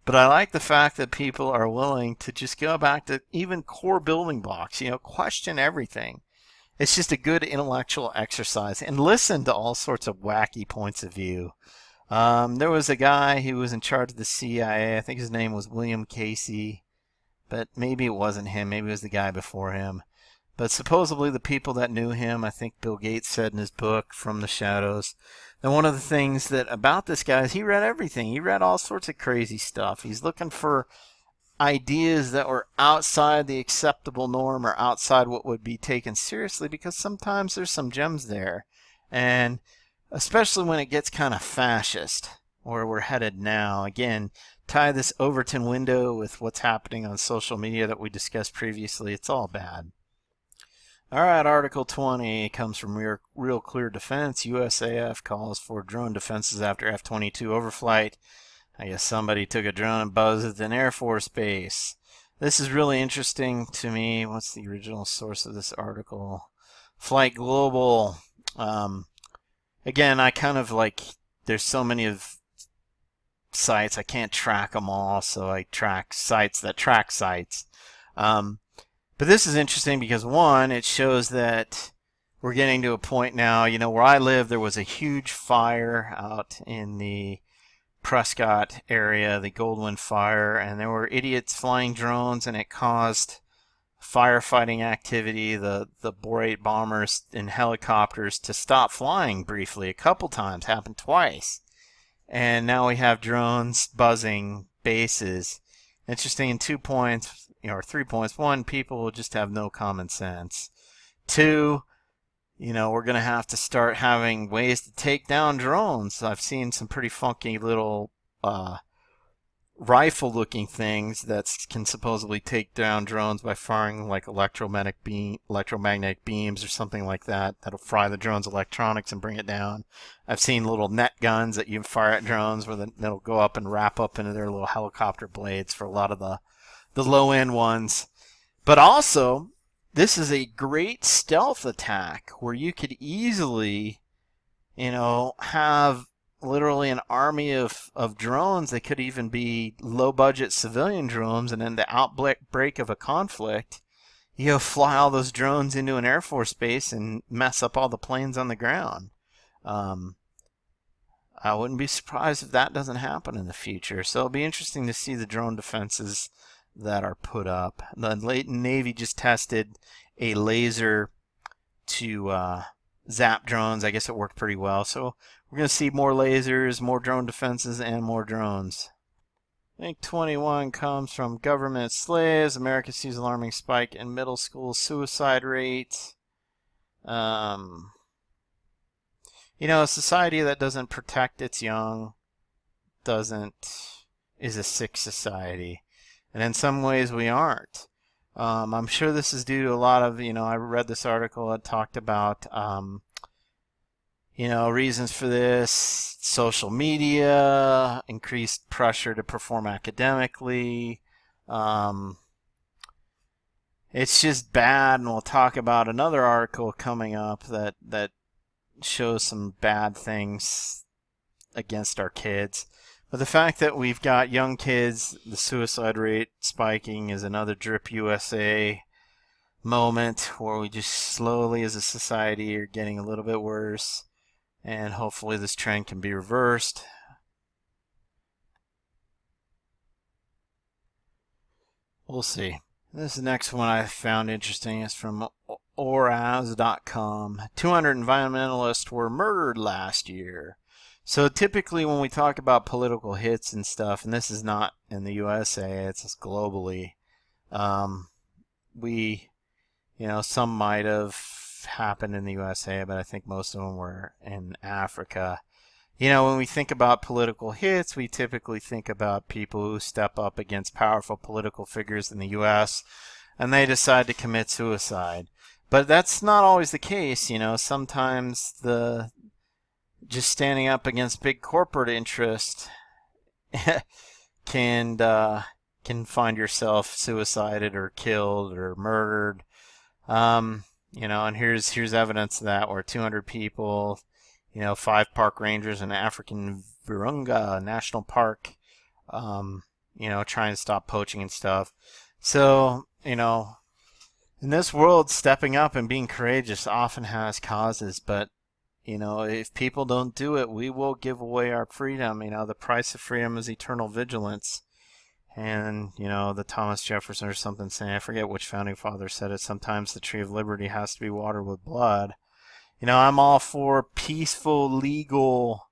S1: But I like the fact that people are willing to just go back to even core building blocks, you know, question everything. It's just a good intellectual exercise, and listen to all sorts of wacky points of view. There was a guy who was in charge of the CIA. I think his name was William Casey, but maybe it wasn't him. Maybe it was the guy before him. But supposedly the people that knew him, I think Bill Gates said in his book From the Shadows, and one of the things that about this guy is he read everything. He read all sorts of crazy stuff. He's looking for ideas that were outside the acceptable norm or outside what would be taken seriously, because sometimes there's some gems there. And especially when it gets kind of fascist, where we're headed now. Again, tie this Overton window with what's happening on social media that we discussed previously. It's all bad. All right, Article 20 comes from Real Clear Defense. USAF calls for drone defenses after F-22 overflight. I guess somebody took a drone and buzzed at an Air Force base. This is really interesting to me. What's the original source of this article? Flight Global. Again, I kind of like, there's so many of sites, I can't track them all, so I track sites that track sites. But this is interesting because, one, it shows that we're getting to a point now, where I live, there was a huge fire out in the Prescott area, the Goldwyn fire, and there were idiots flying drones, and it caused firefighting activity, the Bor-8 bombers and helicopters to stop flying briefly. A couple times, happened twice. And now we have drones buzzing bases. Interesting in 2 points, or 3 points. One, people just have no common sense. Two, we're going to have to start having ways to take down drones. I've seen some pretty funky little rifle-looking things that can supposedly take down drones by firing like electromagnetic beams or something like that. That'll fry the drone's electronics and bring it down. I've seen little net guns that you fire at drones that'll go up and wrap up into their little helicopter blades for a lot of the low-end ones. But also, this is a great stealth attack where you could easily, have literally an army of drones. They could even be low-budget civilian drones, and in the outbreak of a conflict, fly all those drones into an Air Force base and mess up all the planes on the ground. I wouldn't be surprised if that doesn't happen in the future. So it'll be interesting to see the drone defenses that are put up. The Navy just tested a laser to zap drones. I guess it worked pretty well. So we're going to see more lasers, more drone defenses, and more drones. I think 21 comes from Government Slaves. America sees alarming spike in middle school suicide rate. A society that doesn't protect its young is a sick society. And in some ways we aren't. I'm sure this is due to a lot of, I read this article that talked about, reasons for this: social media, increased pressure to perform academically. It's just bad, and we'll talk about another article coming up that shows some bad things against our kids. But the fact that we've got young kids, the suicide rate spiking is another Drip USA moment where we just slowly as a society are getting a little bit worse. And hopefully this trend can be reversed. We'll see. This next one I found interesting is from Oraz.com. 200 environmentalists were murdered last year. So typically when we talk about political hits and stuff, and this is not in the USA, it's just globally, some might have happened in the USA, but I think most of them were in Africa. When we think about political hits, we typically think about people who step up against powerful political figures in the US and they decide to commit suicide. But that's not always the case. Sometimes just standing up against big corporate interest can find yourself suicided or killed or murdered. And here's evidence of that, where 200 people, 5 park rangers in African Virunga National Park, trying to stop poaching and stuff. So, in this world, stepping up and being courageous often has causes, but if people don't do it, we will give away our freedom. The price of freedom is eternal vigilance. And, the Thomas Jefferson or something saying, I forget which founding father said it, sometimes the tree of liberty has to be watered with blood. I'm all for peaceful, legal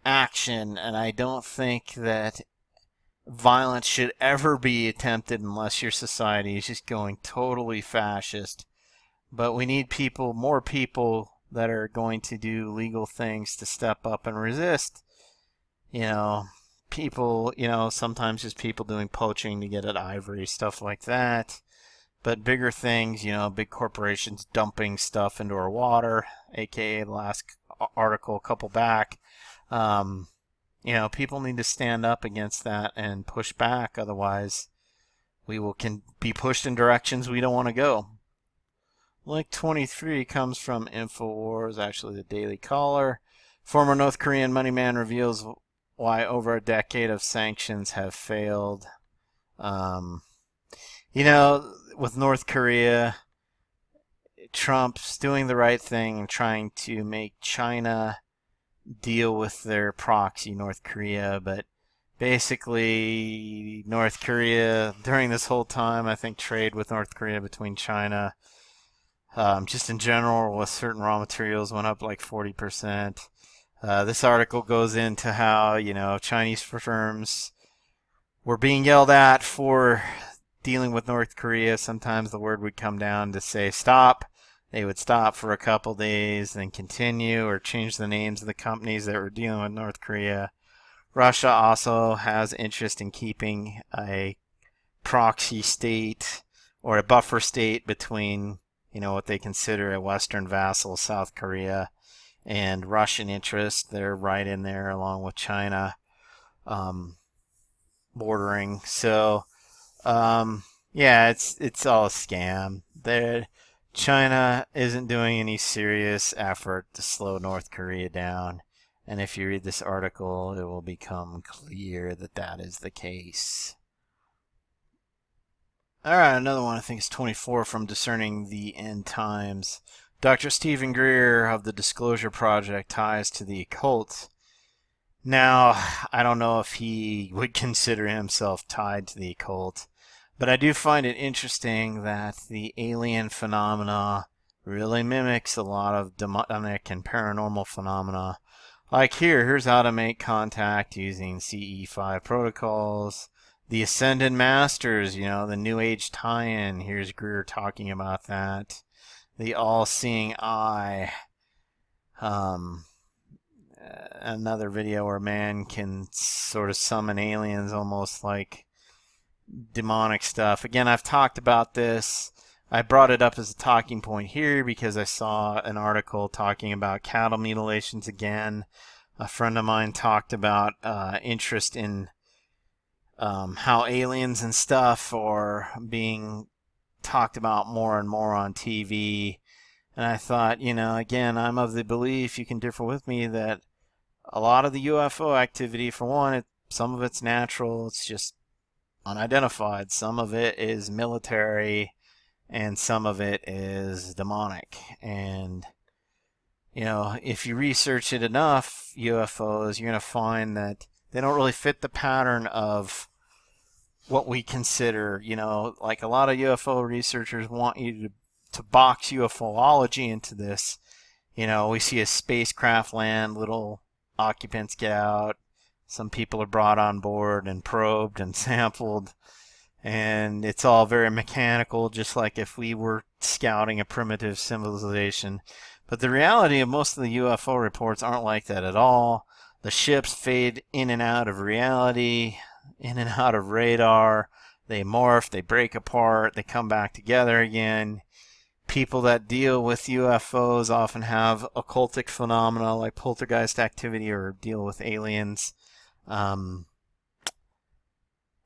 S1: action, and I don't think that violence should ever be attempted unless your society is just going totally fascist. But we need more people that are going to do legal things to step up and resist. People, sometimes just people doing poaching to get at ivory, stuff like that. But bigger things, big corporations dumping stuff into our water, aka the last article a couple back. People need to stand up against that and push back. Otherwise, we can be pushed in directions we don't want to go. Link 23 comes from InfoWars, actually the Daily Caller. Former North Korean money man reveals why over a decade of sanctions have failed. With North Korea, Trump's doing the right thing and trying to make China deal with their proxy, North Korea. But basically, North Korea, during this whole time, I think trade with North Korea between China, just in general, with certain raw materials went up like 40%. This article goes into how, Chinese firms were being yelled at for dealing with North Korea. Sometimes the word would come down to say stop. They would stop for a couple days, then continue or change the names of the companies that were dealing with North Korea. Russia also has interest in keeping a proxy state or a buffer state between, what they consider a Western vassal, South Korea, and Russian interest. They're right in there along with China, bordering. So, it's all a scam. China isn't doing any serious effort to slow North Korea down. And if you read this article, it will become clear that that is the case. All right, another one I think is 24 from Discerning the End Times. Dr. Steven Greer of the Disclosure Project ties to the occult. Now, I don't know if he would consider himself tied to the occult, but I do find it interesting that the alien phenomena really mimics a lot of demonic and paranormal phenomena. Like here's how to make contact using CE5 protocols. The Ascended Masters, the New Age tie-in. Here's Greer talking about that. The All-Seeing Eye. Another video where man can sort of summon aliens almost like demonic stuff. Again, I've talked about this. I brought it up as a talking point here because I saw an article talking about cattle mutilations again. A friend of mine talked about interest in how aliens and stuff are being talked about more and more on TV. And I thought, again, I'm of the belief, you can differ with me, that a lot of the UFO activity, for one, some of it's natural, it's just unidentified. Some of it is military, and some of it is demonic. And, if you research it enough, UFOs, you're going to find that they don't really fit the pattern of what we consider, like a lot of UFO researchers want you to box UFOlogy into this. We see a spacecraft land, little occupants get out, some people are brought on board and probed and sampled, and it's all very mechanical, just like if we were scouting a primitive civilization. But the reality of most of the UFO reports aren't like that at all. The ships fade in and out of reality, in and out of radar. They morph, they break apart, they come back together again. People that deal with UFOs often have occultic phenomena like poltergeist activity or deal with aliens.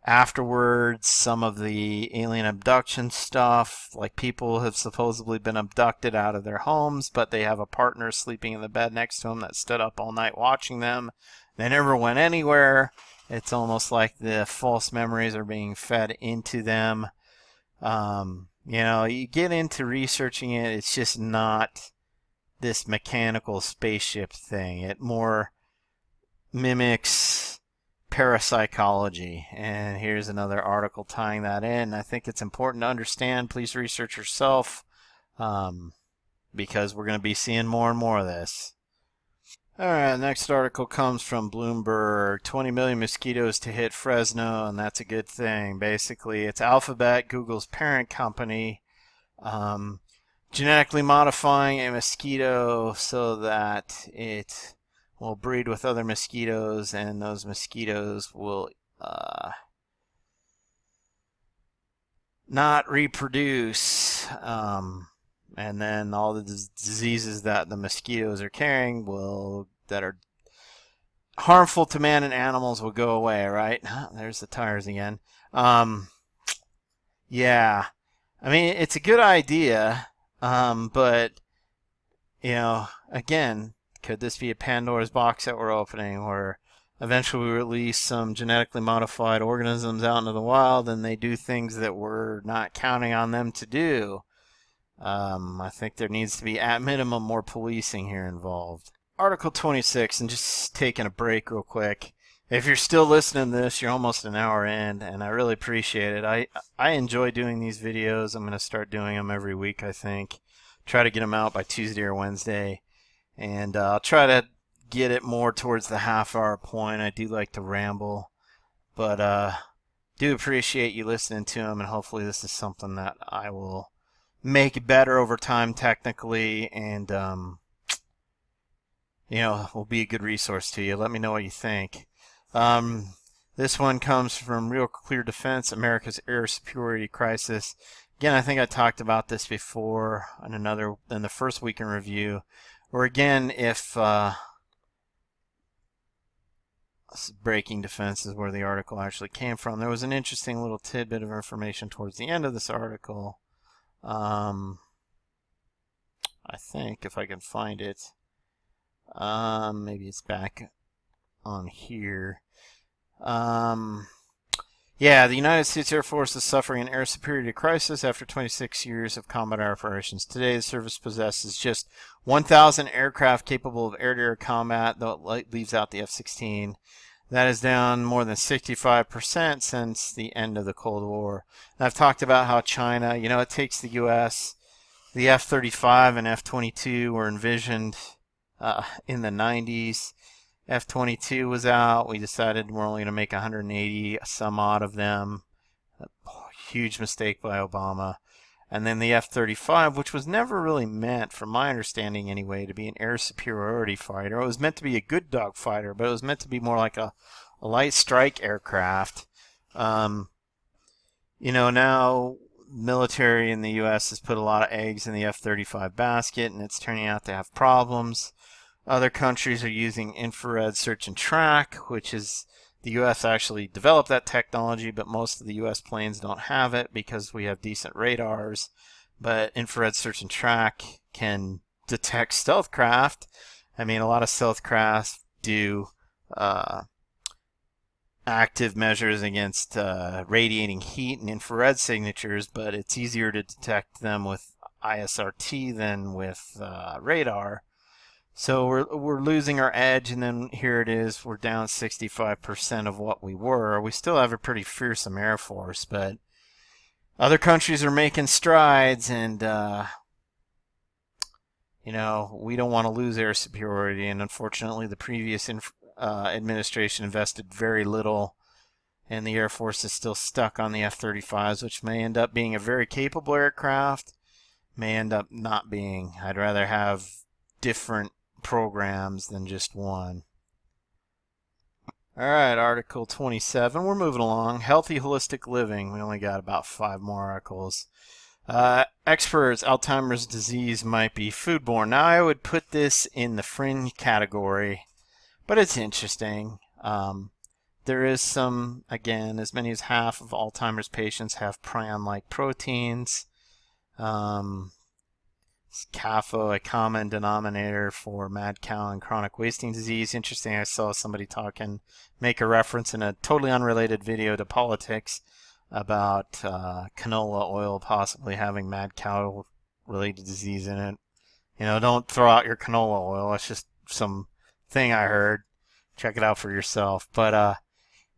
S1: Afterwards, some of the alien abduction stuff, like people have supposedly been abducted out of their homes, but they have a partner sleeping in the bed next to them that stood up all night watching them. They never went anywhere. It's almost like the false memories are being fed into them. You get into researching it, it's just not this mechanical spaceship thing. It more mimics parapsychology. And here's another article tying that in. I think it's important to understand. Please research yourself, because we're going to be seeing more and more of this. All right, next article comes from Bloomberg. 20 million mosquitoes to hit Fresno, and that's a good thing. Basically, it's Alphabet, Google's parent company, genetically modifying a mosquito so that it will breed with other mosquitoes, and those mosquitoes will not reproduce. And then all the diseases that the mosquitoes are carrying that are harmful to man and animals will go away, right? There's the tires again. Yeah. I mean, it's a good idea, but, again, could this be a Pandora's box that we're opening where eventually we release some genetically modified organisms out into the wild and they do things that we're not counting on them to do? I think there needs to be, at minimum, more policing here involved. Article 26, and just taking a break real quick. If you're still listening to this, you're almost an hour in, and I really appreciate it. I enjoy doing these videos. I'm going to start doing them every week, I think. Try to get them out by Tuesday or Wednesday. And I'll try to get it more towards the half-hour point. I do like to ramble. But do appreciate you listening to them, and hopefully this is something that I will make better over time technically, and will be a good resource to you. Let me know what you think. This one comes from Real Clear Defense, America's Air Superiority Crisis. Again, I think I talked about this before in the first week in review, where again, if Breaking Defense is where the article actually came from, there was an interesting little tidbit of information towards the end of this article. I think if I can find it, maybe it's back on here. Yeah, the United States Air Force is suffering an air superiority crisis after 26 years of combat operations. Today, the service possesses just 1,000 aircraft capable of air-to-air combat, though it leaves out the F-16. That is down more than 65% since the end of the Cold War. And I've talked about how China, it takes the U.S. The F-35 and F-22 were envisioned in the 90s. F-22 was out. We decided we're only going to make 180 some odd of them. A huge mistake by Obama. And then the F-35, which was never really meant, from my understanding anyway, to be an air superiority fighter. It was meant to be a good dog fighter, but it was meant to be more like a light strike aircraft. Now military in the U.S. has put a lot of eggs in the F-35 basket, and it's turning out to have problems. Other countries are using infrared search and track, which is the U.S. actually developed that technology, but most of the U.S. planes don't have it because we have decent radars. But infrared search and track can detect stealth craft. I mean, a lot of stealth craft do active measures against radiating heat and infrared signatures, but it's easier to detect them with ISRT than with radar. So we're losing our edge, and then here it is, we're down 65% of what we were. We still have a pretty fearsome Air Force, but other countries are making strides, and we don't want to lose air superiority, and unfortunately the previous administration invested very little, and the Air Force is still stuck on the F-35s, which may end up being a very capable aircraft, may end up not being. I'd rather have different programs than just one. Alright, Article 27. We're moving along. Healthy holistic living. We only got about 5 more articles. Experts, Alzheimer's disease might be foodborne. Now, I would put this in the fringe category, but it's interesting. There is some, again, as many as half of Alzheimer's patients have prion-like proteins. CAFO, a common denominator for mad cow and chronic wasting disease. Interesting, I saw somebody make a reference in a totally unrelated video to politics about canola oil possibly having mad cow related disease in it. Don't throw out your canola oil. It's just some thing I heard. Check it out for yourself. But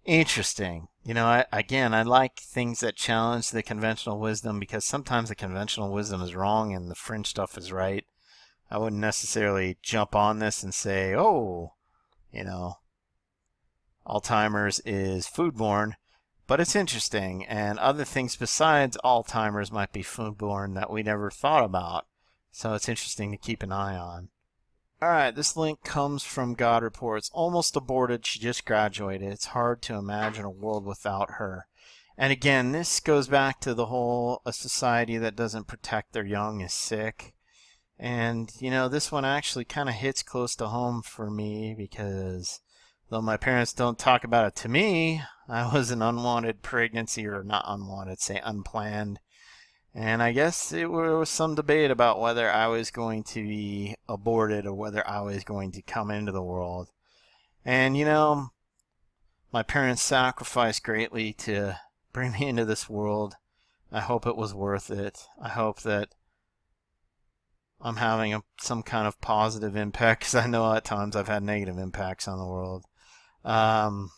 S1: interesting. I like things that challenge the conventional wisdom because sometimes the conventional wisdom is wrong and the fringe stuff is right. I wouldn't necessarily jump on this and say, oh, you know, Alzheimer's is foodborne, but it's interesting. And other things besides Alzheimer's might be foodborne that we never thought about. So it's interesting to keep an eye on. All right, this link comes from God Reports. Almost aborted. She just graduated. It's hard to imagine a world without her. And again, this goes back to the whole a society that doesn't protect their young is sick. And, this one actually kind of hits close to home for me because though my parents don't talk about it to me, I was an unwanted pregnancy, or not unwanted, say unplanned. And I guess it was some debate about whether I was going to be aborted or whether I was going to come into the world. And, my parents sacrificed greatly to bring me into this world. I hope it was worth it. I hope that I'm having some kind of positive impact because I know at times I've had negative impacts on the world. But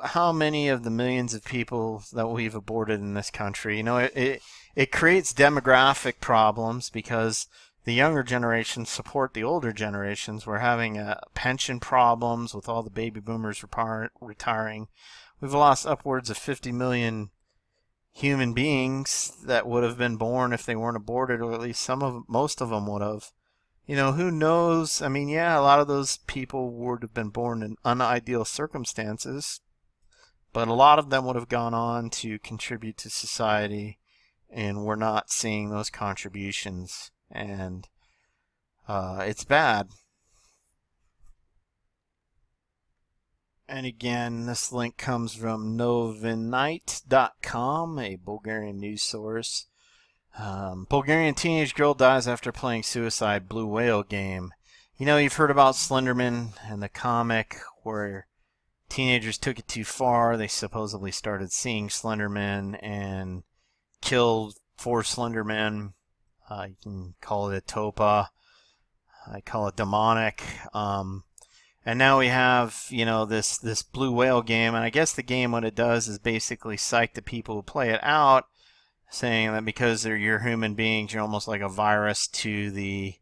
S1: how many of the millions of people that we've aborted in this country, it creates demographic problems because the younger generations support the older generations. We're having pension problems with all the baby boomers retiring. We've lost upwards of 50 million human beings that would have been born if they weren't aborted, or at least most of them would have. Who knows? I mean, yeah, a lot of those people would have been born in unideal circumstances, but a lot of them would have gone on to contribute to society, and we're not seeing those contributions, and it's bad. And again, this link comes from novinite.com, a Bulgarian news source. Bulgarian teenage girl dies after playing suicide blue whale game. You've heard about Slenderman and the comic where teenagers took it too far. They supposedly started seeing Slenderman and killed 4 Slendermen. You can call it a topa. I call it demonic. And now we have, this blue whale game. And I guess the game, what it does is basically psych the people who play it out, saying that because you're human beings, you're almost like a virus to the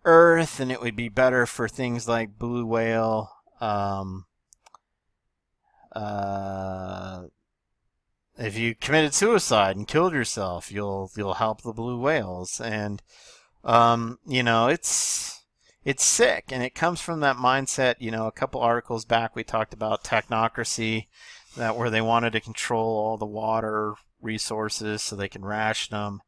S1: earth, and it would be better for things like blue whale. If you committed suicide and killed yourself, you'll help the blue whales, and it's sick, and it comes from that mindset. A couple articles back we talked about technocracy, where they wanted to control all the water resources so they can ration them.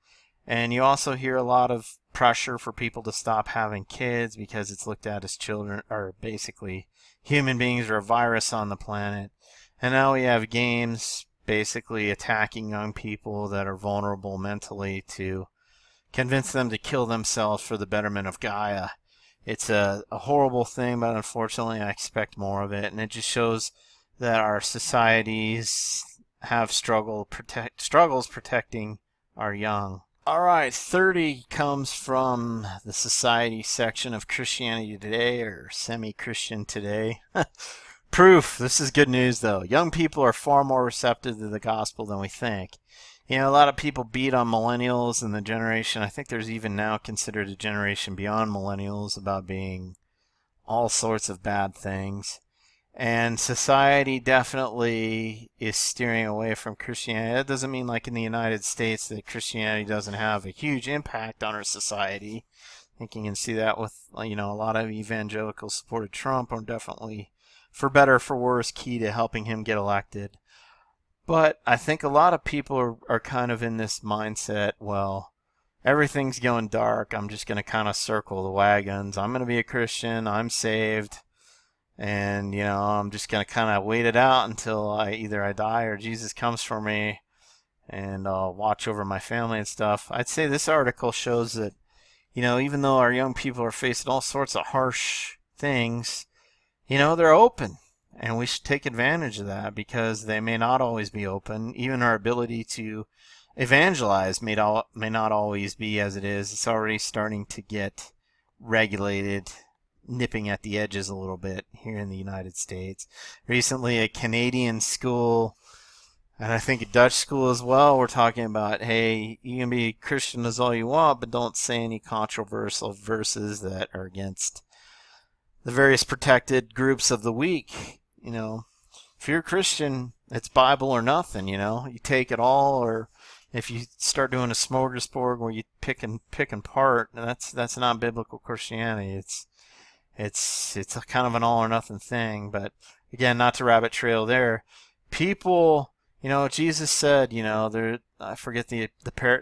S1: And you also hear a lot of pressure for people to stop having kids because it's looked at as children, or basically human beings are a virus on the planet. And now we have games basically attacking young people that are vulnerable mentally to convince them to kill themselves for the betterment of Gaia. It's a horrible thing, but unfortunately I expect more of it. And it just shows that our societies have struggles protecting our young. All right, 30 comes from the society section of Christianity Today, or Semi-Christian Today. Proof. This is good news, though. Young people are far more receptive to the gospel than we think. A lot of people beat on millennials and the generation. I think there's even now considered a generation beyond millennials about being all sorts of bad things. And society definitely is steering away from Christianity. That doesn't mean, like in the United States, that Christianity doesn't have a huge impact on our society. I think you can see that with, a lot of evangelicals supported Trump, are definitely, for better or for worse, key to helping him get elected. But I think a lot of people are kind of in this mindset, well, everything's going dark. I'm just going to kind of circle the wagons. I'm going to be a Christian. I'm saved. And, I'm just going to kind of wait it out until either I die or Jesus comes for me, and I'll watch over my family and stuff. I'd say this article shows that, even though our young people are facing all sorts of harsh things, they're open. And we should take advantage of that because they may not always be open. Even our ability to evangelized may not always be as it is. It's already starting to get regulated, nipping at the edges a little bit here in the United States. Recently, a Canadian school, and I think a Dutch school as well, were talking about, hey, you can be Christian as all you want, but don't say any controversial verses that are against the various protected groups of the weak. If you're a Christian, it's Bible or nothing. You take it all, or if you start doing a smorgasbord where you pick and part, that's not biblical Christianity. It's a kind of an all or nothing thing. But again, not to rabbit trail there. People, Jesus said, I forget the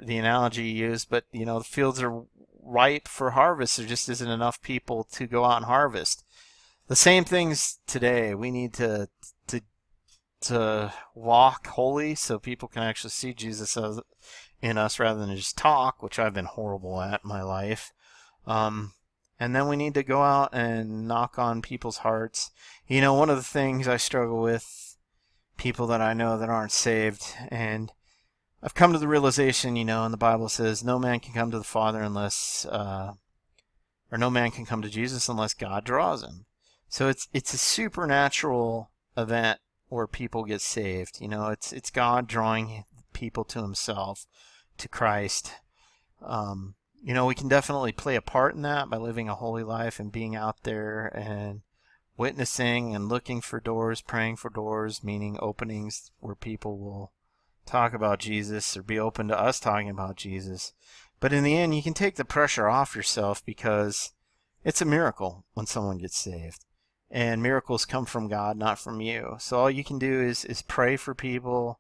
S1: analogy he used, but the fields are ripe for harvest. There just isn't enough people to go out and harvest. The same things today. We need to walk holy so people can actually see Jesus in us rather than just talk, which I've been horrible at in my life. And then we need to go out and knock on people's hearts. One of the things I struggle with, people that I know that aren't saved, and I've come to the realization, and the Bible says no man can come to the Father unless, or no man can come to Jesus unless God draws him. So it's a supernatural event where people get saved. It's God drawing people to himself, to Christ. We can definitely play a part in that by living a holy life and being out there and witnessing and looking for doors, praying for doors, meaning openings where people will talk about Jesus or be open to us talking about Jesus. But in the end, you can take the pressure off yourself because it's a miracle when someone gets saved. And miracles come from God, not from you. So all you can do is pray for people,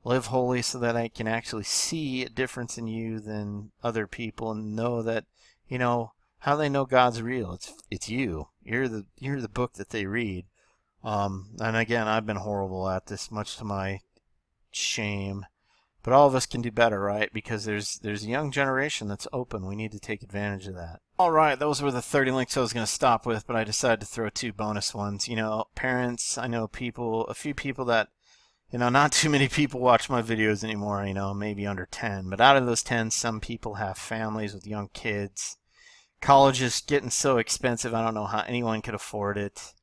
S1: live holy so that I can actually see a difference in you than other people, and know that, how they know God's real. It's you. You're the book that they read. And again, I've been horrible at this, much to my shame. But all of us can do better, right? Because there's a young generation that's open. We need to take advantage of that. All right, those were the 30 links I was going to stop with, but I decided to throw 2 bonus ones. Parents, I know a few people that, not too many people watch my videos anymore, maybe under 10. But out of those 10, some people have families with young kids. College is getting so expensive, I don't know how anyone could afford it.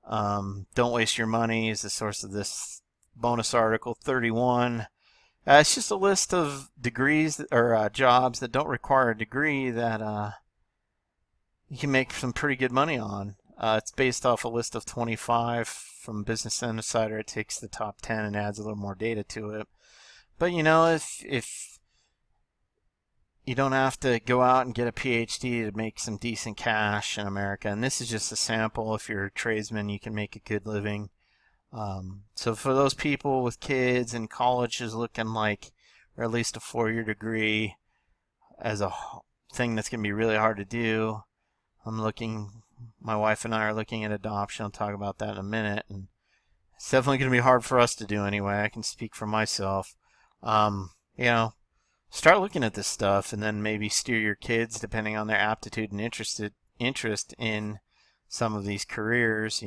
S1: Don't waste your money is the source of this bonus article, 31. It's just a list of degrees or jobs that don't require a degree that you can make some pretty good money on. It's based off a list of 25 from Business Insider. It takes the top 10 and adds a little more data to it. But if you don't have to go out and get a PhD to make some decent cash in America, and this is just a sample. If you're a tradesman, you can make a good living. So for those people with kids, and college is looking like, or at least a 4-year degree, as a thing that's going to be really hard to do. My wife and I are looking at adoption. I'll talk about that in a minute. And it's definitely going to be hard for us to do anyway. I can speak for myself. Start looking at this stuff and then maybe steer your kids, depending on their aptitude and interest in some of these careers,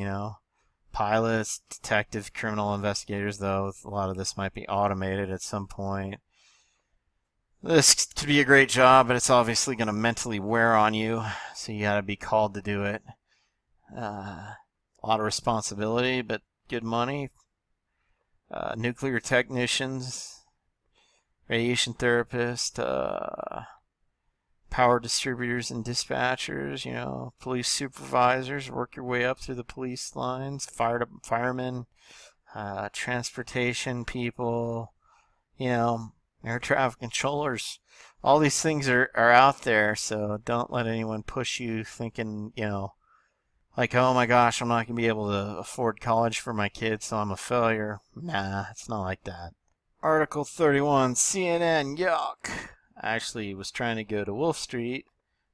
S1: Pilots, detective, criminal investigators, though a lot of this might be automated at some point. This could be a great job, but it's obviously going to mentally wear on you, so you got to be called to do it. A lot of responsibility, but good money. Nuclear technicians, radiation therapists, power distributors and dispatchers, police supervisors, work your way up through the police lines, firemen, transportation people, air traffic controllers. All these things are out there, so don't let anyone push you thinking, like, oh my gosh, I'm not going to be able to afford college for my kids, so I'm a failure. Nah, it's not like that. Article 31, CNN, yuck. I actually was trying to go to Wolf Street,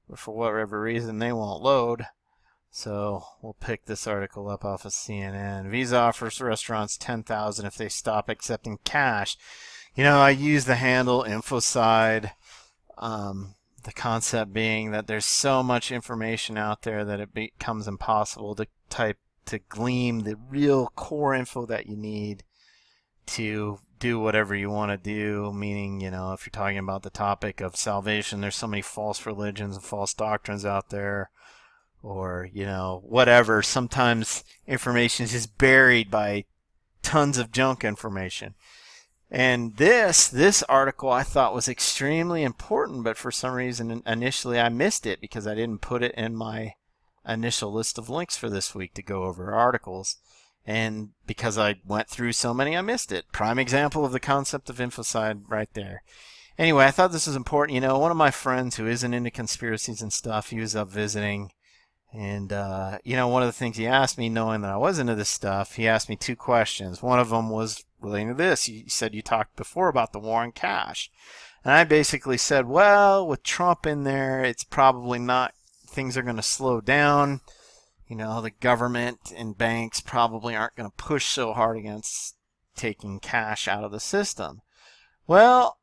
S1: but for whatever reason they won't load. So we'll pick this article up off of CNN. Visa offers restaurants $10,000 if they stop accepting cash. I use the handle InfoSide. The concept being that there's so much information out there that it becomes impossible to glean the real core info that you need to do whatever you want to do, meaning, if you're talking about the topic of salvation, there's so many false religions and false doctrines out there, or, whatever. Sometimes information is just buried by tons of junk information. And this article I thought was extremely important, but for some reason initially I missed it because I didn't put it in my initial list of links for this week to go over articles. And because I went through so many, I missed it. Prime example of the concept of infocyte right there. Anyway, I thought this was important. One of my friends who isn't into conspiracies and stuff, he was up visiting. And, one of the things he asked me, knowing that I was into this stuff, he asked me 2 questions. One of them was relating to this. He said, you talked before about the war on cash. And I basically said, well, with Trump in there, it's probably not, things are going to slow down. The government and banks probably aren't going to push so hard against taking cash out of the system. Well,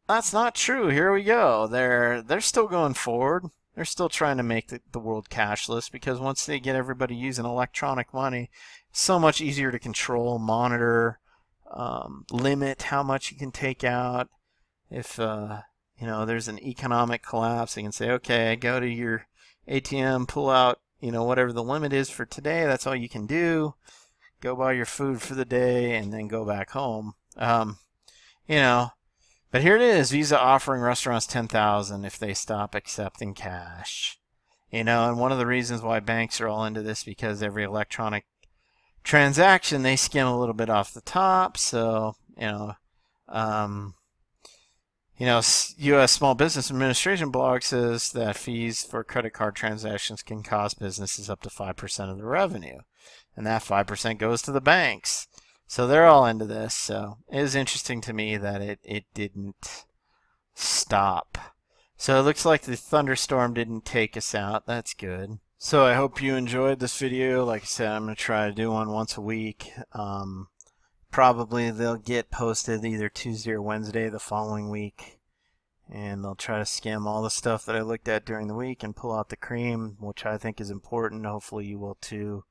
S1: that's not true. Here we go. They're still going forward. They're still trying to make the world cashless because once they get everybody using electronic money, it's so much easier to control, monitor, limit how much you can take out. If there's an economic collapse, you can say, okay, go to your ATM, pull out whatever the limit is for today. That's all you can do. Go buy your food for the day and then go back home. But here it is, Visa offering restaurants $10,000 if they stop accepting cash. And one of the reasons why banks are all into this because every electronic transaction they skim a little bit off the top. So, U.S. Small Business Administration blog says that fees for credit card transactions can cost businesses up to 5% of the revenue. And that 5% goes to the banks. So they're all into this. So it is interesting to me that it didn't stop. So it looks like the thunderstorm didn't take us out. That's good. So I hope you enjoyed this video. Like I said, I'm going to try to do one once a week. Probably they'll get posted either Tuesday or Wednesday the following week. And they'll try to skim all the stuff that I looked at during the week and pull out the cream, which I think is important. Hopefully you will too.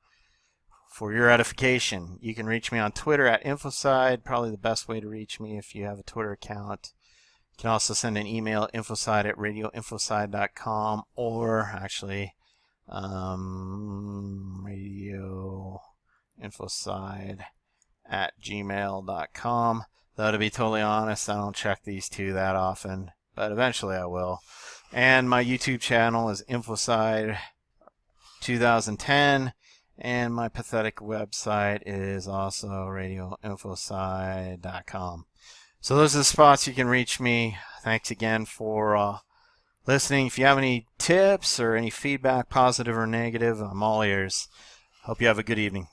S1: For your edification, you can reach me on Twitter at Infoside, probably the best way to reach me if you have a Twitter account. You can also send an email at infoside@radioinfoside.com or actually radioinfoside@gmail.com. Though to be totally honest, I don't check these 2 that often, but eventually I will. And my YouTube channel is Infoside 2010. And my pathetic website is also radioinfoside.com. So those are the spots you can reach me. Thanks again for listening. If you have any tips or any feedback, positive or negative, I'm all ears. Hope you have a good evening.